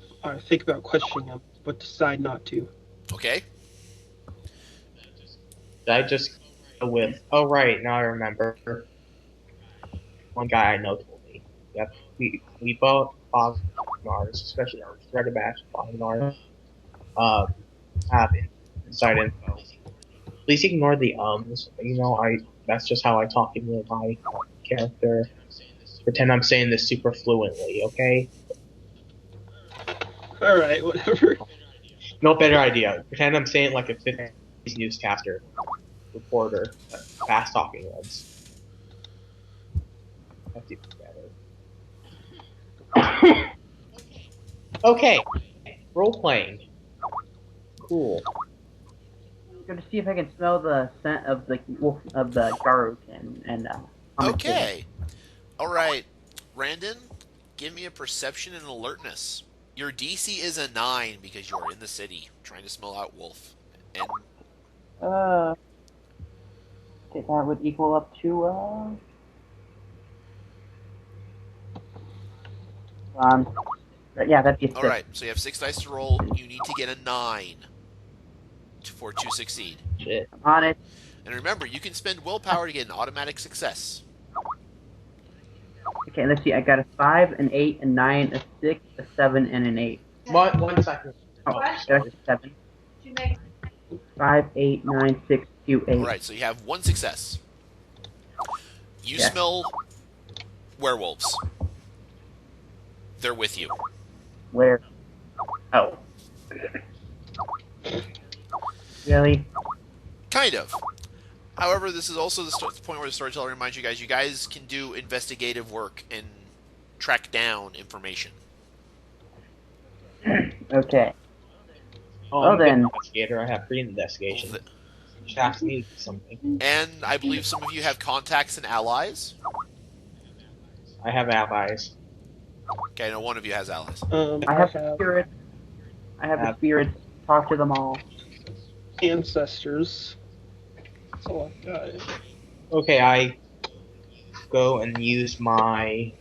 think about questioning him, but decide not to. Okay. Did I just go with? Oh right, now I remember. One guy I know told me. Yep, we both Bognars, especially our threaded batch Bognars, have inside info. Please ignore the ums. You know, that's just how I talk in real life. Character. Pretend I'm saying this super fluently, okay? All right, whatever. No better idea. Pretend I'm saying like a 50s newscaster, reporter, fast talking ones. That's even better. Okay, role playing. Cool. I'm going to see if I can smell the scent of the wolf of the Garuk and Okay. All right, Randon, give me a perception and alertness. Your DC is a 9 because you're in the city trying to smell out wolf. And okay, that would equal up to yeah, that'd be a 6. all right, so you have 6 dice to roll. You need to get a 9 to succeed. Shit. I'm on it. And remember, you can spend willpower to get an automatic success. Okay, let's see. I got a 5, an 8, a 9, a 6, a 7, and an 8. 1 second. Oh, there's 7. 5, 8, 9, 6, 2, 8. All right, so you have 1 success. You Yeah. smell werewolves. They're with you. Where? Oh. Really? Kind of. However, this is also the point where the storyteller reminds you guys can do investigative work and track down information. Okay. Oh, Well I'm a good then. investigator. I have free investigation. Just ask me something. And I believe some of you have contacts and allies. I have allies. Okay, no, one of you has allies. I have the spirits. I have the spirits. Talk to them all. Ancestors. That's all I've got. Okay, I go and use my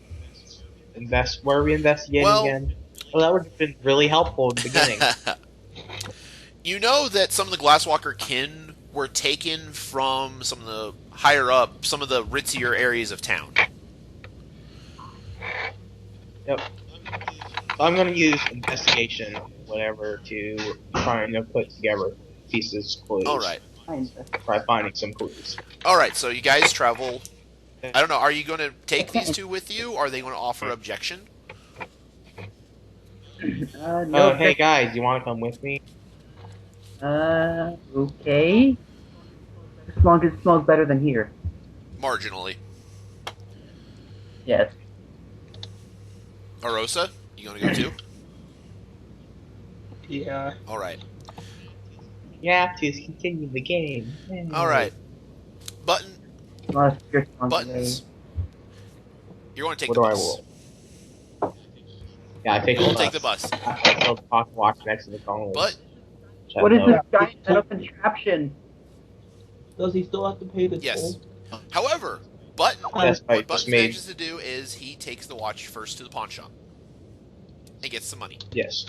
Where are we investigating again? Oh, that would have been really helpful in the beginning. You know that some of the Glasswalker kin were taken from some of the higher up, some of the ritzier areas of town. Yep. So I'm going to use investigation, whatever, to try and put together pieces, clues. All right. Try finding some clues. All right. So you guys travel. I don't know. Are you going to take these two with you? Or are they going to offer objection? No. Hey guys, you want to come with me? Okay. As long as it smells better than here. Marginally. Yes. Arosa, you going to go too? Yeah. All right. Yeah, to continue the game. Yay. All right. Button. Buttons. You're going to take What the do I bus. roll? Yeah, I take You'll the bus. take the bus. I still talk watch next to the phone. But What is this giant metal contraption? Does he still have to pay the yes. toll? However, Button, Yes, I what just Button made- manages to do is he takes the watch first to the pawn shop and gets some money. Yes.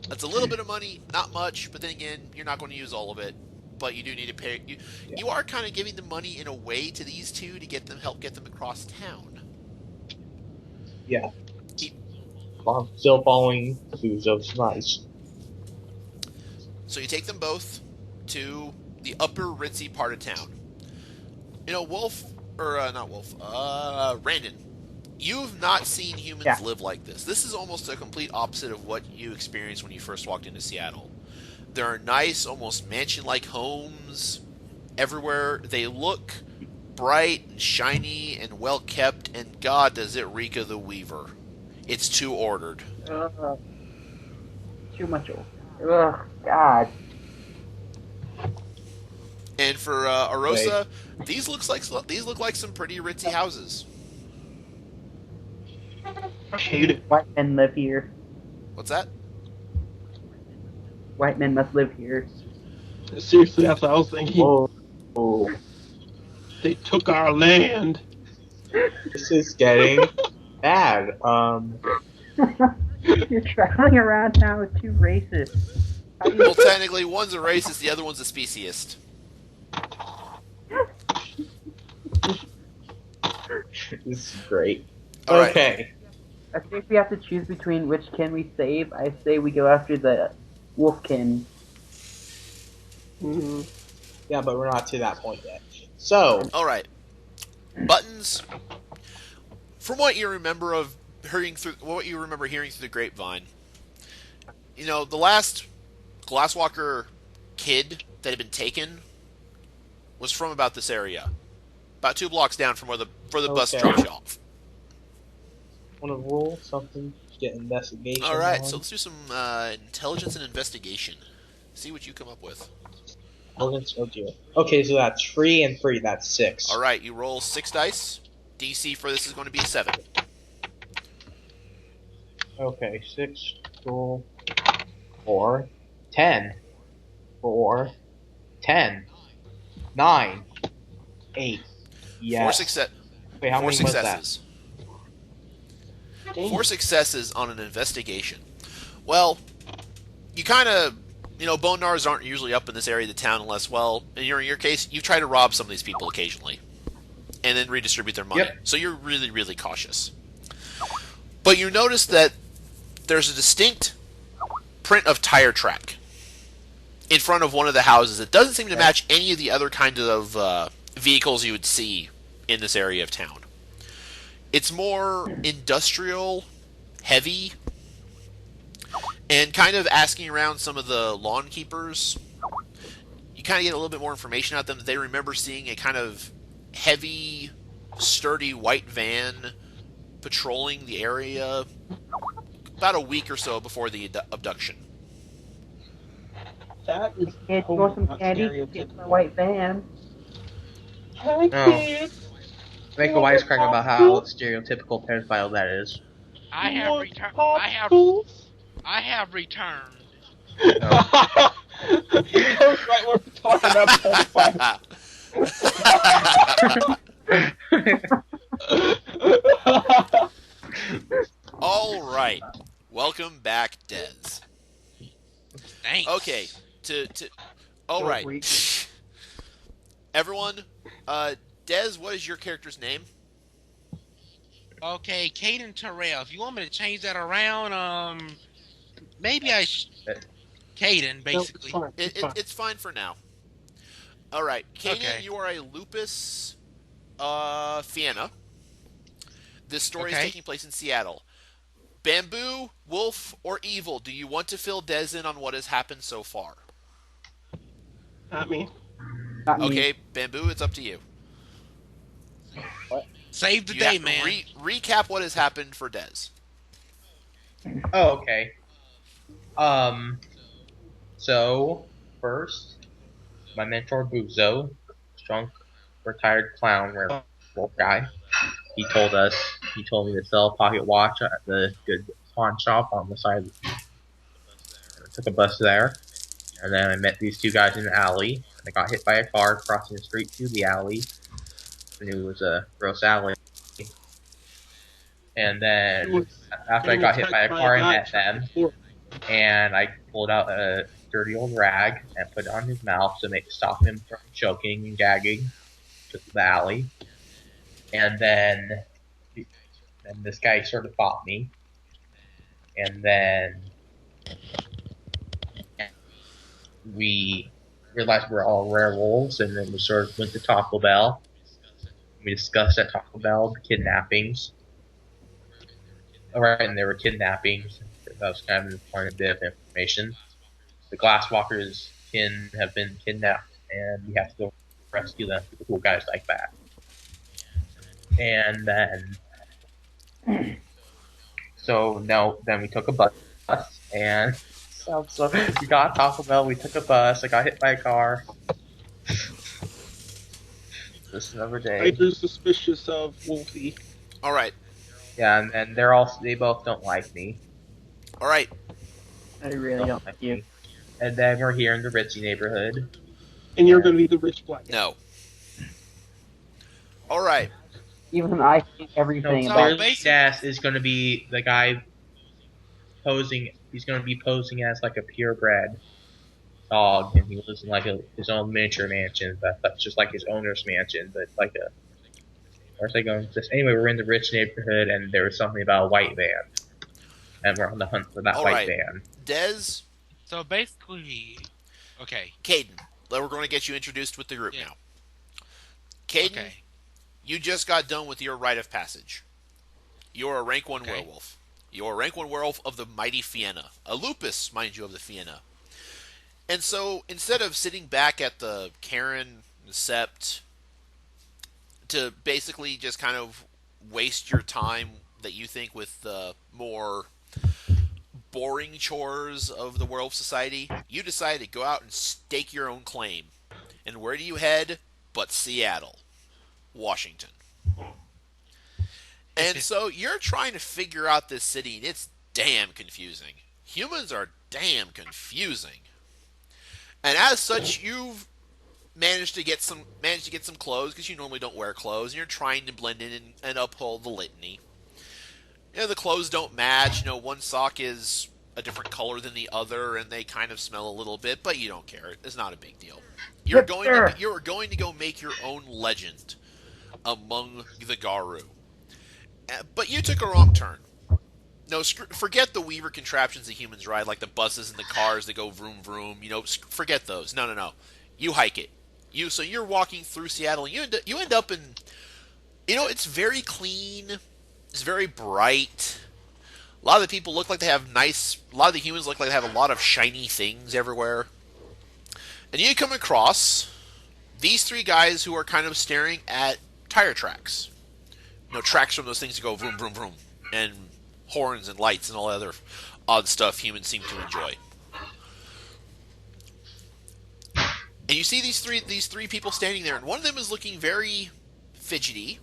That's a little bit of money, not much, but then again, you're not going to use all of it. But you do need to pay. You are kind of giving the money in a way to these two to help get them across town. Yeah. I'm still following Uzo's advice. So you take them both to the upper ritzy part of town. You know, Randon, you've not seen humans live like this. This is almost a complete opposite of what you experienced when you first walked into Seattle. There are nice, almost mansion-like homes everywhere. They look bright and shiny and well-kept, and God, does it reek of the Weaver. It's too ordered. too much. Ugh, God. And for Arosa, these look like some pretty ritzy houses. I hate it. White men live here. What's that? White men must live here. Seriously, that's what I was thinking. Oh, They took our land. this is getting bad. You're traveling around town with two racists. Well, technically, one's a racist, the other one's a speciesist. This is great. All right. Okay. I think if we have to choose between which kin we save, I say we go after the wolfkin. Mm-hmm. Yeah, but we're not to that point yet. So. All right. Buttons. From what you remember hearing through the grapevine, you know, the last Glasswalker kid that had been taken was from about this area, about 2 blocks down from where the bus dropped you off. Want to roll something? Get investigation. All right, on. so let's do some intelligence and investigation. See what you come up with. Intelligence, oh dear. Okay, so that's 3 and 3. That's 6. All right, you roll 6 dice. DC for this is going to be a 7. Okay, 6, roll 4, 10, 4, 10, 9, 8. Yes. 4 Wait, how many successes. was that? 4 successes on an investigation. Well, you kind of, you know, bone gnars aren't usually up in this area of the town unless, well, in your case, you try to rob some of these people occasionally and then redistribute their money. Yep. So you're really, really cautious. But you notice that there's a distinct print of tire track in front of one of the houses. It doesn't seem to match any of the other kinds of vehicles you would see in this area of town. It's more industrial, heavy, and kind of asking around some of the lawn keepers, you kind of get a little bit more information out of them that they remember seeing a kind of heavy, sturdy white van patrolling the area about a week or so before the abduction. That is Kids, you want some candy? Get my white van. Hi, kids. Make a wisecrack about how stereotypical pedophile that is. I have returned. I have returned. That's right, we're talking about pedophiles. All right. Welcome back, Dez. Thanks. Okay. All right. Everyone, Dez, what is your character's name? Okay, Caden Terrell. If you want me to change that around, maybe I Caden, basically. No, it's fine. It's fine for now. All right, Caden, Okay. you are a lupus Fianna. This story is taking place in Seattle. Bamboo, Wolf, or Evil, do you want to fill Dez in on what has happened so far? Not me. Not me. Okay, Bamboo, it's up to you. Save the You day, have to man. recap what has happened for Dez. Oh, okay. So, first, my mentor Buzo, drunk, retired clown werewolf guy, he told me to sell a pocket watch at the good pawn shop on the side of the street. I took a bus there, and then I met these 2 guys in the alley, and I got hit by a car crossing the street to the alley. I knew it was a gross alley. And then, after I got hit by a car, I met them, and I pulled out a dirty old rag and put it on his mouth to stop him from choking and gagging to the alley. And then this guy sort of fought me. And then we realized we're all werewolves, and then we sort of went to Taco Bell. We discussed at Taco Bell the kidnappings. Alright, and there were kidnappings. That was kind of an important bit of information. The Glasswalkers' kin have been kidnapped, and we have to go rescue them. Cool guys like that. And then, then we took a bus, and So we got Taco Bell. We took a bus. I got hit by a car. Just another day. Hyper's suspicious of Wolfie. All right. Yeah, and they both don't like me. All right. I really don't like you. me. And then we're here in the Ritzy neighborhood. And you're going to be the rich black guy. No. All right. Even I think everything about clearly Das is going to be the guy posing. He's going to be posing as like a purebred dog, and he lives in like his own miniature mansion. That's just like his owner's mansion, but like a. Where's I going with this? Anyway, we're in the rich neighborhood, and there was something about a white van, and we're on the hunt for that white van. Dez. So basically, okay. Caden, we're going to get you introduced with the group now. Caden, you just got done with your rite of passage. You're a rank 1 werewolf. You're a rank 1 werewolf of the mighty Fianna. A lupus, mind you, of the Fianna. And so, instead of sitting back at the Karen Sept to basically just kind of waste your time that you think with the more boring chores of the Werewolf Society, you decide to go out and stake your own claim. And where do you head? But Seattle, Washington. And so you're trying to figure out this city, and it's damn confusing. Humans are damn confusing. And as such, you've managed to get some clothes, because you normally don't wear clothes, and you're trying to blend in and uphold the litany. You know, the clothes don't match. You know, one sock is a different color than the other, and they kind of smell a little bit, but you don't care. It's not a big deal. You're going to go make your own legend among the Garu. But you took a wrong turn. No, forget the Weaver contraptions that humans ride, like the buses and the cars that go vroom vroom. You know, forget those. No. You hike it. So you're walking through Seattle. And you end up in, you know, it's very clean. It's very bright. A lot of the people look like they have a lot of the humans look like they have a lot of shiny things everywhere. And you come across these three guys who are kind of staring at tire tracks. You know, tracks from those things that go vroom, vroom, vroom. And horns and lights and all that other odd stuff humans seem to enjoy. And you see these three people standing there, and one of them is looking very fidgety.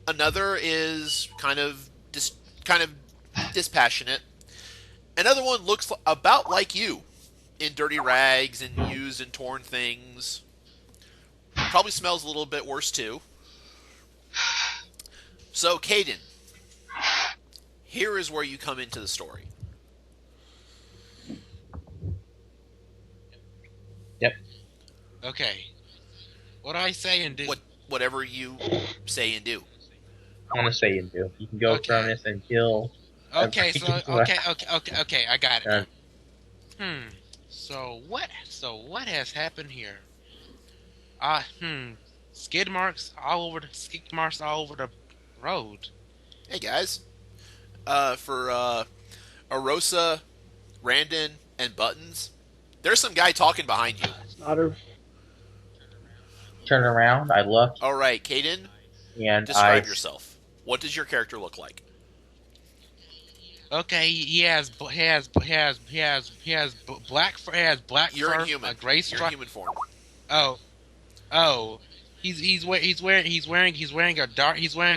Another is kind of dispassionate. Another one looks about like you, in dirty rags and used and torn things. Probably smells a little bit worse too. So, Caden, here is where you come into the story. Yep. Okay. What do I say and do? Whatever you say and do. I'm gonna say and do. You can go from this and kill. Okay, okay, I got it. So what has happened here? Skid marks all over the road. Hey guys. For Arosa, Randon, and Buttons, there's some guy talking behind you. It's not her. Turn around. I look. All right, Caden. And describe yourself. What does your character look like? Okay, he has black You're fur, inhuman. a gray stripe. You're in human form. Oh. He's wearing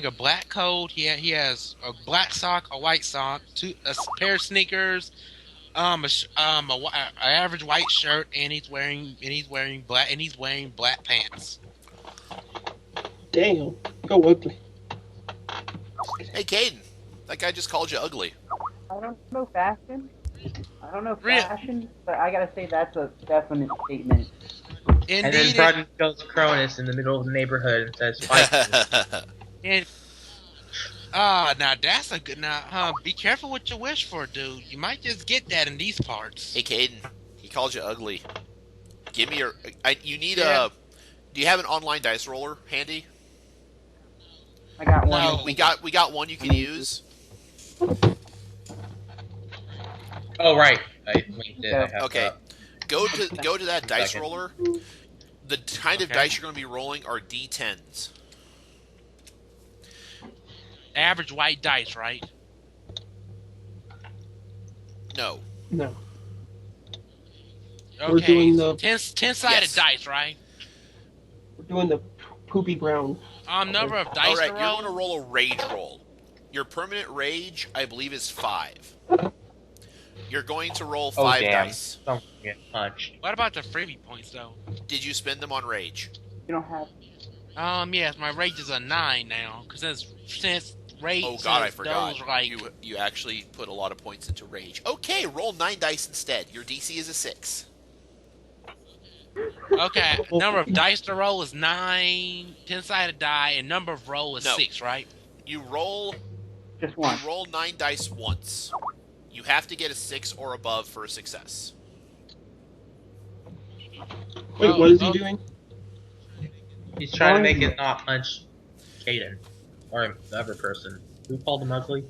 a black coat. He has a black sock, a white sock, a pair of sneakers, a average white shirt, and he's wearing black pants. Damn, go ugly. Hey, Caden, that guy just called you ugly. I don't know fashion, but I gotta say that's a definite statement. Indeed, and then Brudden goes Cronus in the middle of the neighborhood and says, "Fight me." Now that's a good. Be careful what you wish for, dude. You might just get that in these parts. Hey, Caden, he called you ugly. Give me your. You need a. Do you have an online dice roller handy? I got one. No, we got one you can use. Oh right. Okay. Go to that dice roller. The kind of dice you're going to be rolling are D10s. Average white dice, right? No. No. Okay, We're doing the 10-sided Yes. dice, right? poopy brown. Number of dice All right, to you're roll. going to roll a rage roll. Your permanent rage, I believe, is 5. You're going to roll 5 damn. dice. Don't get punched. What about the freebie points, though? Did you spend them on rage? You don't have. Yes, my rage is a 9 now, because since rage. Oh God, I forgot. Those, like, You actually put a lot of points into rage. Okay, roll 9 dice instead. Your DC is a 6. okay, number of dice to roll is 9, 10-sided die, and number of roll is No. 6, right? You roll Just one. You roll 9 dice once. You have to get a 6 or above for a success. Wait, Oh, what is he oh. doing? He's trying to make it not punch Caden. Or the other person. Who called him ugly?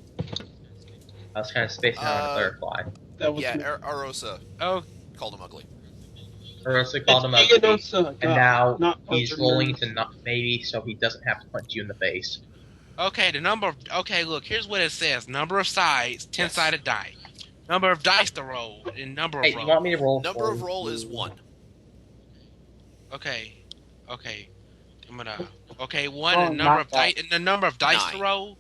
I was kind of spacing out to clarify. That was Yeah, me. Arosa Oh, called him ugly. Ursa called him It's ugly. Ianosa, And God, now not he's Arthur rolling Nerd. to not maybe so he doesn't have to punch you in the face. okay, look, here's what it says. Number of sides, 10-sided die. Number of dice to roll, and number of Hey, roll. you want me to roll? Number of roll is 1. Okay. I'm gonna. Okay, 1 Oh, and number not of dice, and the number of dice 9. to roll.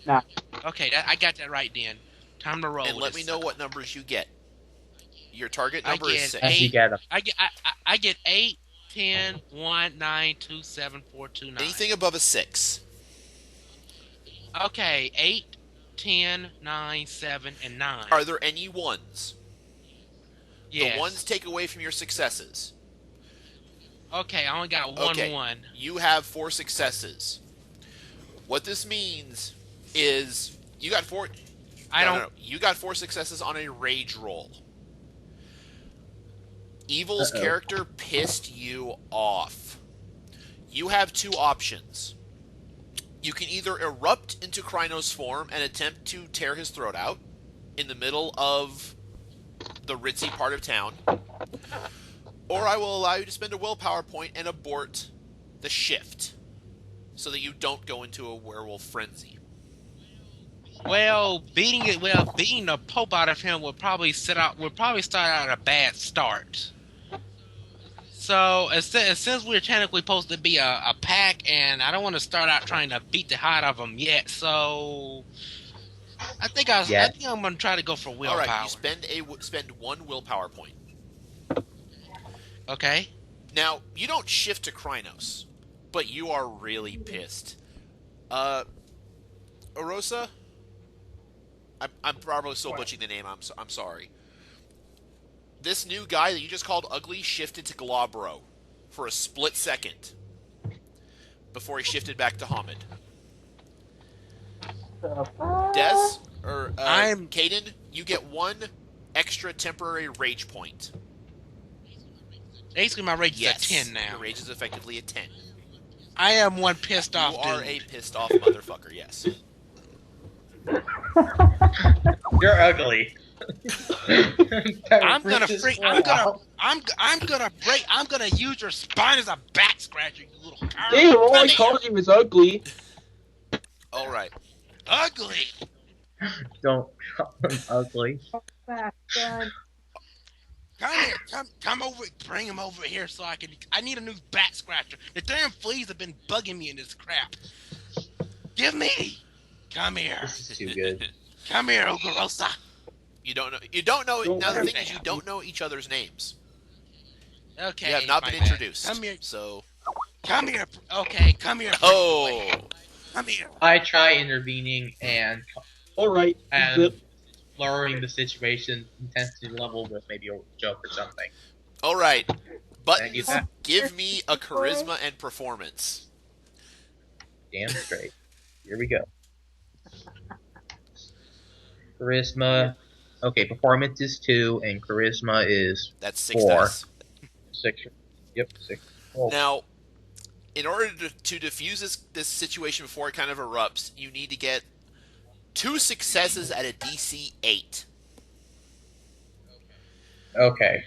9. Okay, I got that right then. Time to roll. And let me know what numbers you get. Your target number is 6. As you get him. I get 8, 10, 1, 9, 2, 7, 4, 2, 9. Anything above a 6. Okay, 8, 10, 9, 7, and 9. Are there any 1s? Yes. The 1s take away from your successes. Okay, I only got one Okay. 1. You have 4 successes. What this means is you got 4. No. You got 4 successes on a rage roll. Evil's character pissed you off. You have 2 options. You can either erupt into Krynos form and attempt to tear his throat out in the middle of the ritzy part of town, or I will allow you to spend a willpower point and abort the shift so that you don't go into a werewolf frenzy. Well, beating the Pope out of him would probably start out a bad start. So, since we're technically supposed to be a pack, and I don't want to start out trying to beat the hide of them yet, so I think I'm going to try to go for willpower. All right, you spend 1 willpower point. Okay. Now, you don't shift to Krynos, but you are really pissed. Arosa? I'm probably still butchering the name. I'm sorry. This new guy that you just called ugly shifted to Glabro for a split second before he shifted back to Hamid. Des or Caden, you get 1 extra temporary rage point. Basically, my rage is a 10 now. Your rage is effectively a 10. I am one pissed off You dude. are a pissed off motherfucker. Yes. You're ugly. I'm gonna use your spine as a back scratcher, you little cow. Damn, all I called you was ugly. All right. Ugly. Don't call him ugly. Come here, come over, bring him over here so I need a new back scratcher. The damn fleas have been bugging me in this crap. Give me. Come here. This is too good. Come here, Ogorosa. You don't know. Now the thing is, you don't know each other's names. Okay. You have not been introduced. Come here. So. Come here. Okay, come here. Oh. Come here. I try intervening and Alright. lowering the situation intensity level with maybe a joke or something. All right. Buttons, Can I get that? give me a charisma and performance. Damn straight. Here we go. Charisma. Okay, performance is 2 and charisma is That's 6 4. dice. 6. Yep, 6. Well, Now, in order to diffuse this situation before it kind of erupts, you need to get 2 successes at a DC 8. okay.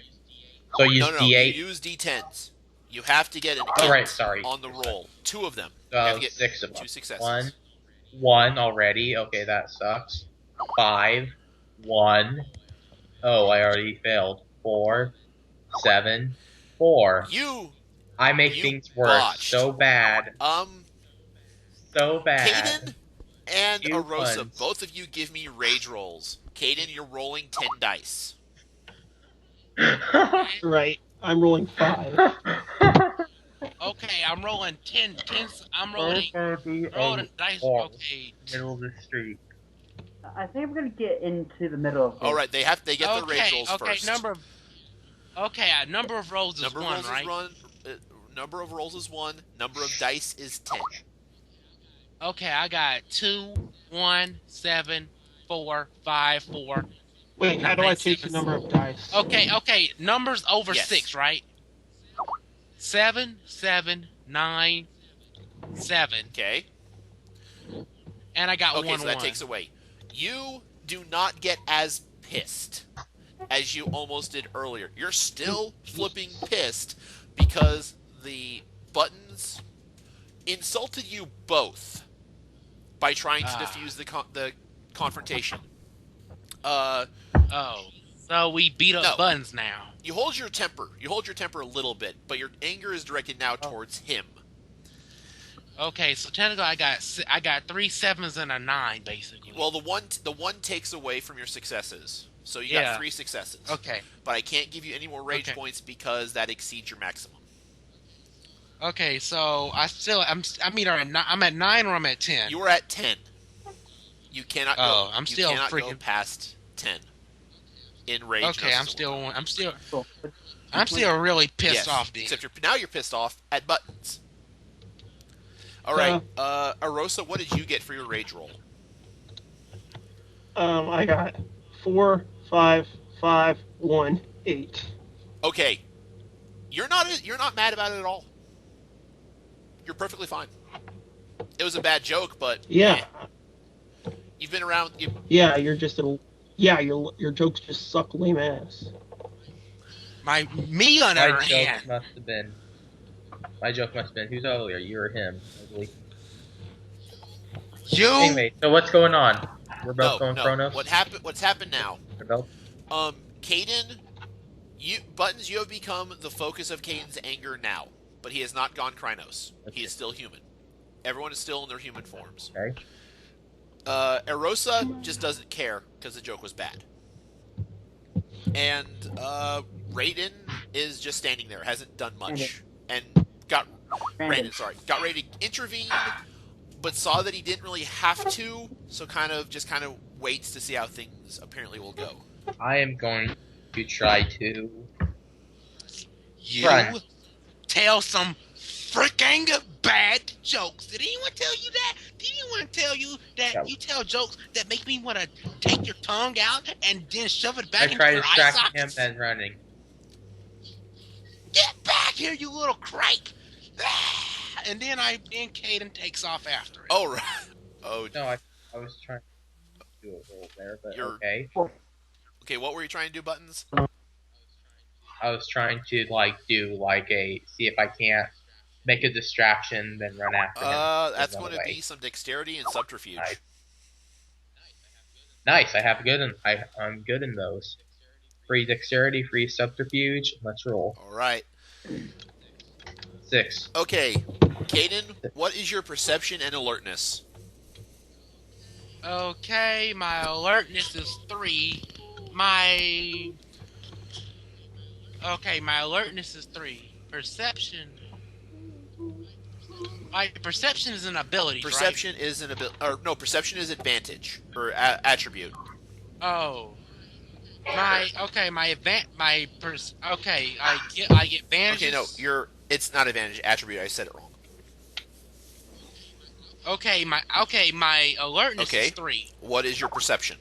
So use No, D8. you use D10s. You have to get an 8 Alright, sorry. on the roll. 2 of them. You have to get 6 of them. 2 successes. 1 already. Okay, that sucks. 5. 1. Oh, I already failed. 4, 7, 4. I make things worse botched. so bad. So bad. Caden and You Arosa, ones. both of you give me rage rolls. Caden, you're rolling 10 dice. Right. I'm rolling 5. Okay, I'm rolling 10. I'm rolling dice. Okay. Middle of the street. I think we're gonna get into the middle of this. All right, they get their rage rolls first. Number of rolls is 1, right? Number of rolls is 1. Number of dice is 10. Okay, I got 2, 1, 7, 4, 5, 4. Wait, how do I change the number of dice? Okay. Numbers over Yes. 6, right? 7, 7, 9, 7. Okay. And I got 1, Okay, so that 1. takes away. You do not get as pissed as you almost did earlier. You're still flipping pissed because the buttons insulted you both by trying to defuse the confrontation. So we beat up No. Buns now. You hold your temper. You hold your temper a little bit, but your anger is directed now towards him. Okay, so technically I got 3 7s and a 9, basically. Well, the one takes away from your successes, so you got 3 successes. Okay. But I can't give you any more rage points because that exceeds your maximum. Okay, so I'm at 9 or I'm at 10. You were at 10. You cannot go. Oh, I'm still go freaking past 10 in rage. Okay, I'm still really pissed off, dude. Except now you're pissed off at buttons. All right, Arosa, what did you get for your rage roll? I got 4, 5, 5, 1, 8. Okay, you're not mad about it at all. You're perfectly fine. It was a bad joke, but yeah, you've been around. You're just your jokes just suck lame ass. My joke must have been. My joke must have been, who's uglier, you or him? You. Anyway, so what's going on? We're both going Chronos. What's happened now? Caden, Buttons, you have become the focus of Caden's anger now, but he has not gone Krynos. Okay. He is still human. Everyone is still in their human forms. Okay. Erosa just doesn't care because the joke was bad. And Raiden is just standing there, hasn't done much, and got ready to intervene, but saw that he didn't really have to, so kind of waits to see how things apparently will go. I am going to try to tell some freaking bad jokes. Did anyone tell you that? Did anyone tell you that you tell jokes that make me want to take your tongue out and then shove it back into your eye sockets? I try distracting him and running. Get back here, you little crike! And then Caden takes off after it. Oh, right. Oh, no, I was trying to do a roll there, but okay. Okay, what were you trying to do, Buttons? I was trying to, see if I can't make a distraction, then run after him. That's going to be some dexterity and subterfuge. Nice, I'm good in those. Free dexterity, free subterfuge, let's roll. Alright. 6. Okay, Caden, what is your perception and alertness? Okay, my alertness is 3. My alertness is 3. Perception. My perception is an ability. Perception right? is an ability, or no? Perception is advantage or attribute. Oh. I get advantage. Okay, no, it's not advantage. Attribute. I said it wrong. Okay, my alertness is 3. What is your perception?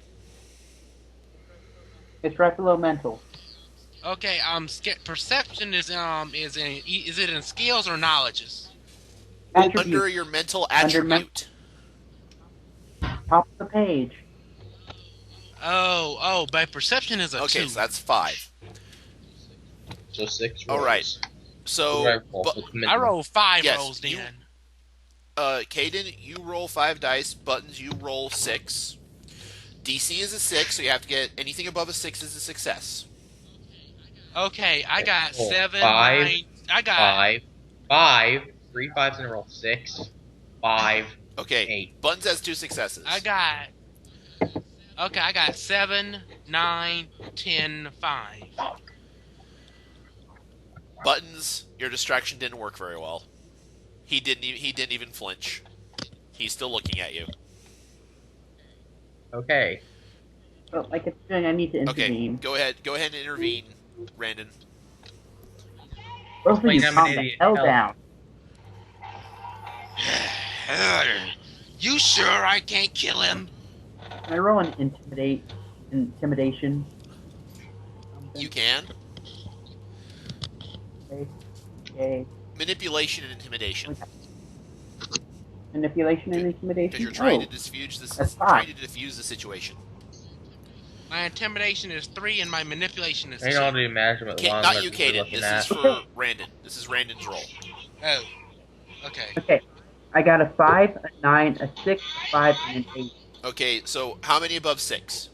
It's right below mental. Okay, perception is it in skills or knowledges? Attribute. Under your mental attribute. Top of the page. Oh, my perception is a 2. Okay, so that's 5. So 6 rolls. Alright. So I roll 5 rolls then. Caden, you roll 5 dice. Buttons, you roll 6. DC is a 6, so you have to get anything above a 6 is a success. Okay, I got Oh, 7, five, 9. I got 5. 3 5s in a row. 6, 5, Okay, 8. Buttons has 2 successes. I got 7, 9, 10, 5. Buttons, your distraction didn't work very well. He didn't even flinch. He's still looking at you. Okay. Well, I kept saying I need to Okay, intervene. go ahead and intervene, Randon. Both of you, Explain I'm calm an the idiot. hell Hell. down. You sure I can't kill him? Can I roll an intimidation? You can. Okay. Manipulation and intimidation. Manipulation and intimidation? Because you're trying to That's diffuse the situation. My intimidation is 3 and my manipulation is 2. I don't do management long. Not you, Kaden. This is for Randon. This is Randon's roll. Oh. Okay. Okay. I got a 5, a 9, a 6, a 5, and an 8. Okay, so how many above 6?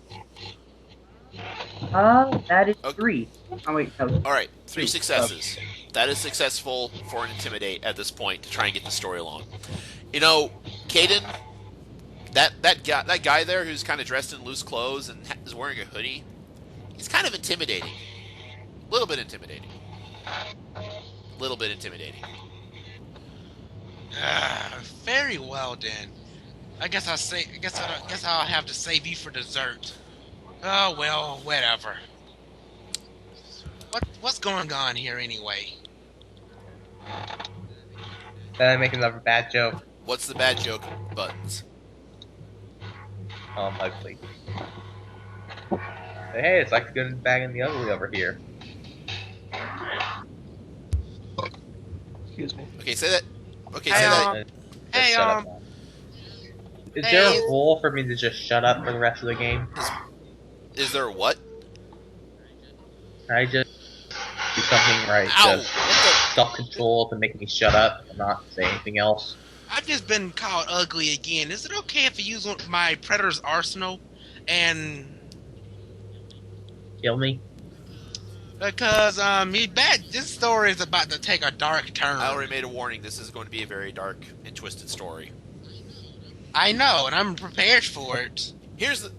That is Okay. 3. Oh, wait, no. Alright, 3 successes. That is successful for an intimidate at this point to try and get the story along. You know, Kaden, that guy there who's kind of dressed in loose clothes and is wearing a hoodie, he's kind of intimidating. A little bit intimidating. Very well then. I guess I'll have to save you for dessert. Oh well, whatever. What's going on here anyway? Did I make another bad joke? What's the bad joke, Buttons? Ugly. Hey, it's like the good and bad and the ugly over here. Excuse me. Okay, say that. Okay, Hey, say that. Just hey, shut up. Is there a rule for me to just shut up for the rest of the game? Is there what? Can I just do something right? Ow! Just self-control to make me shut up and not say anything else? I've just been called ugly again. Is it okay if I use my Predator's arsenal and Kill me? because this story is about to take a dark turn. I already made a warning. This is going to be a very dark and twisted story. I know, and I'm prepared for it. Here's the.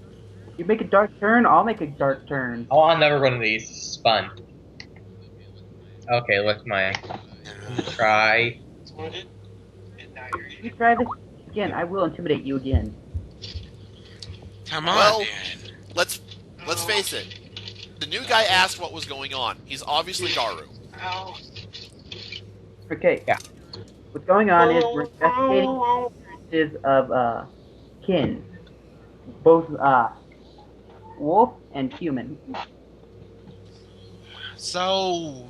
You make a dark turn, I'll make a dark turn. Oh, I'll never run these. This is fun. Okay, let's try. If you try this again, I will intimidate you again. Come on, Well, then. let's face it. The new guy asked what was going on. He's obviously Garu. Okay. Yeah. What's going on is we're investigating appearances of kin. Both wolf and human. So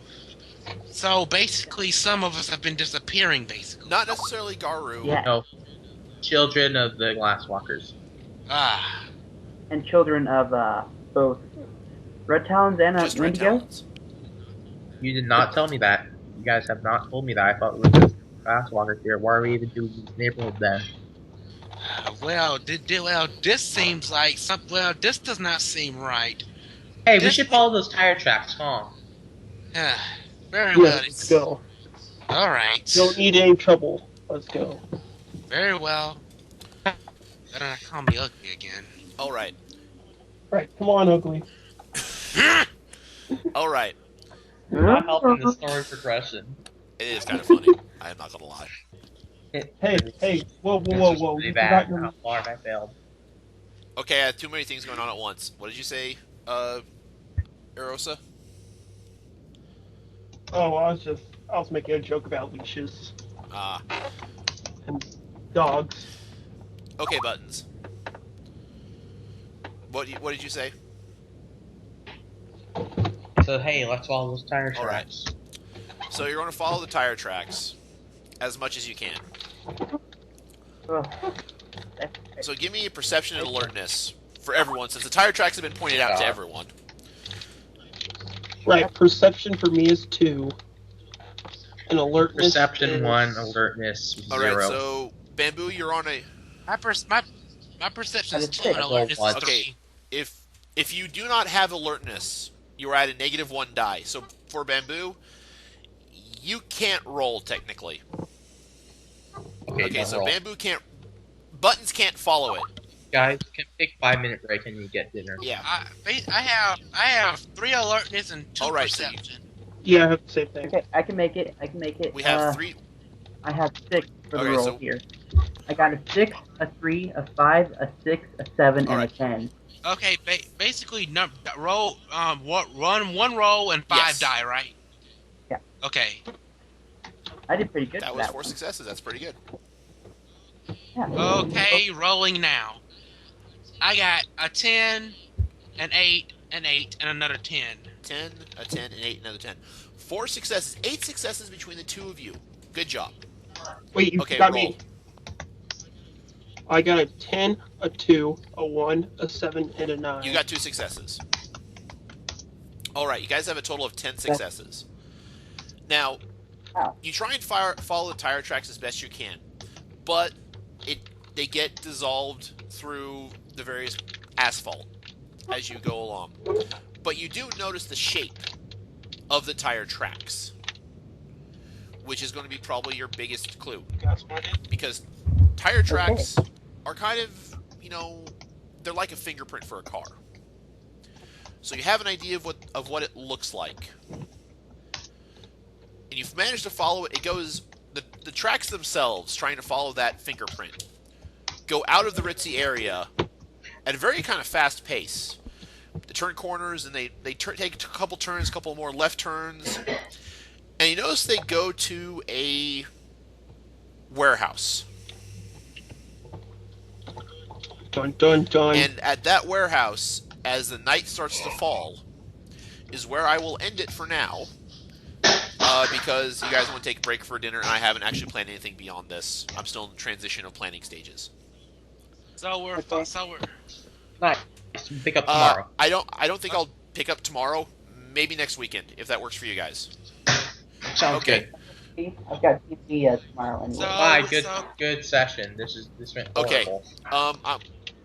basically, some of us have been disappearing. Basically, Not necessarily Garu. Yeah. No. Children of the Glasswalkers. And children of both red talons and Just red Wendigo. talons. You did not tell me that. You guys have not told me that. I thought it was just Glasswalkers here. Why are we even doing this neighborhood then? this seems like something. Well, this does not seem right. Hey, we should follow those tire tracks, huh? Very Yeah, well. let's go. All right. Don't need any trouble. Let's go. Very well. Better not call me ugly again. All right. Right, come on, Ugly. All right. You're not helping the story progression. It is kind of funny. I am not gonna lie. Hey, whoa. This was You pretty forgot bad. your... How far I failed. Okay, I have too many things going on at once. What did you say, Erosa? Oh, I was making a joke about leashes Ah. and dogs. Okay, Buttons. What did you say? So hey, let's follow those tire tracks. Alright. So you're going to follow the tire tracks as much as you can. So give me a perception and alertness for everyone, since the tire tracks have been pointed out to everyone. Right, perception for me is 2. And alertness Perception is... 1, alertness 0. Alright, so Bamboo, you're on a... My My perception is That is 2 sick. and alertness is Okay. 3. Okay, if you do not have alertness, you are at a -1 die. So for Bamboo, you can't roll technically. Okay, don't so roll. Bamboo can't. Buttons can't follow it. Guys, can take 5-minute break and you get dinner. Yeah. I have 3 alertness and 2 Alright, so perception. Yeah, I have the same thing. Okay, I can make it. We have 3. I have 6 for the Okay, roll so- here. I got a 6, a 3, a 5, a 6, a 7, and Alright. a 10. Okay, basically, roll run 1 roll and 5 Yes. die, right? Yeah. Okay. I did pretty good That for was that 4 one. successes. That's pretty good. Yeah. Okay, rolling now. I got a 10, an 8, an 8, and another 10. 10, a 10, an 8, another 10. 4 successes. 8 successes between the two of you. Good job. Wait, you Okay, got roll. me. I got a 10, a 2, a 1, a 7, and a 9. You got 2 successes. Alright, you guys have a total of 10 successes. Now, Wow. you try and follow the tire tracks as best you can, but they get dissolved through the various asphalt as you go along. But you do notice the shape of the tire tracks, which is going to be probably your biggest clue. Because tire tracks are kind of, they're like a fingerprint for a car. So you have an idea of what it looks like. And you've managed to follow it. It goes, the tracks themselves, trying to follow that fingerprint, go out of the ritzy area at a very kind of fast pace. They turn corners, and they take a couple turns, a couple more left turns. And you notice they go to a warehouse. Dun, dun, dun. And at that warehouse, as the night starts to fall, is where I will end it for now. Because you guys want to take a break for dinner, and I haven't actually planned anything beyond this. I'm still in the transition of planning stages. So we're Nice. Pick up tomorrow. I don't think I'll pick up tomorrow. Maybe next weekend, if that works for you guys. Sounds okay. good. I've got PC tomorrow anyway. So- Bye. Good session. This went Okay. horrible.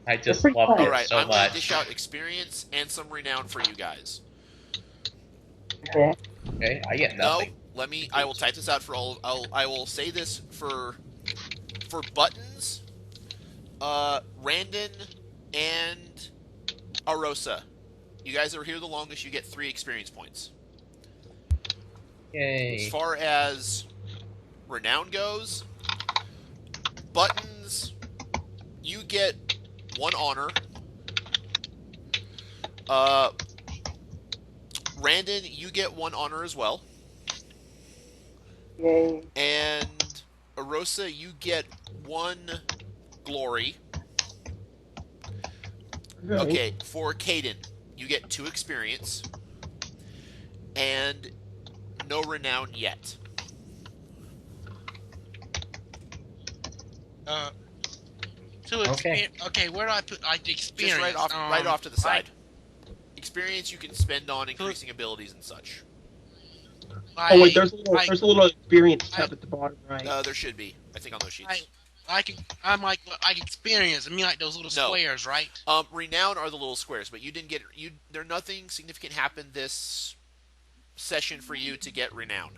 I just Pretty loved fun. it All right. so I'm going to much. dish out experience and some renown for you guys. Okay. Okay, I get No, nothing. I will type this out for all. I will say this for Buttons, Randon, and Arosa. You guys are here the longest. You get 3 experience points. Yay. As far as renown goes, Buttons, you get 1 honor. Randon, you get 1 honor as well. Yay. And Arosa, you get 1 glory. Okay, for Caden, you get 2 experience. And no renown yet. Okay, where do I put the experience? Just right off to the side. Experience you can spend on increasing abilities and such. Oh wait, there's a little experience tab at the bottom right. There should be, I think, on those sheets. I'm like experience. I mean, like those little squares, right? Renown are the little squares, but you didn't get there. Nothing significant happened this session for you to get renown.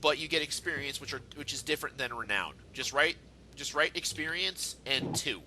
But you get experience, which is different than renown. Just write experience and 2.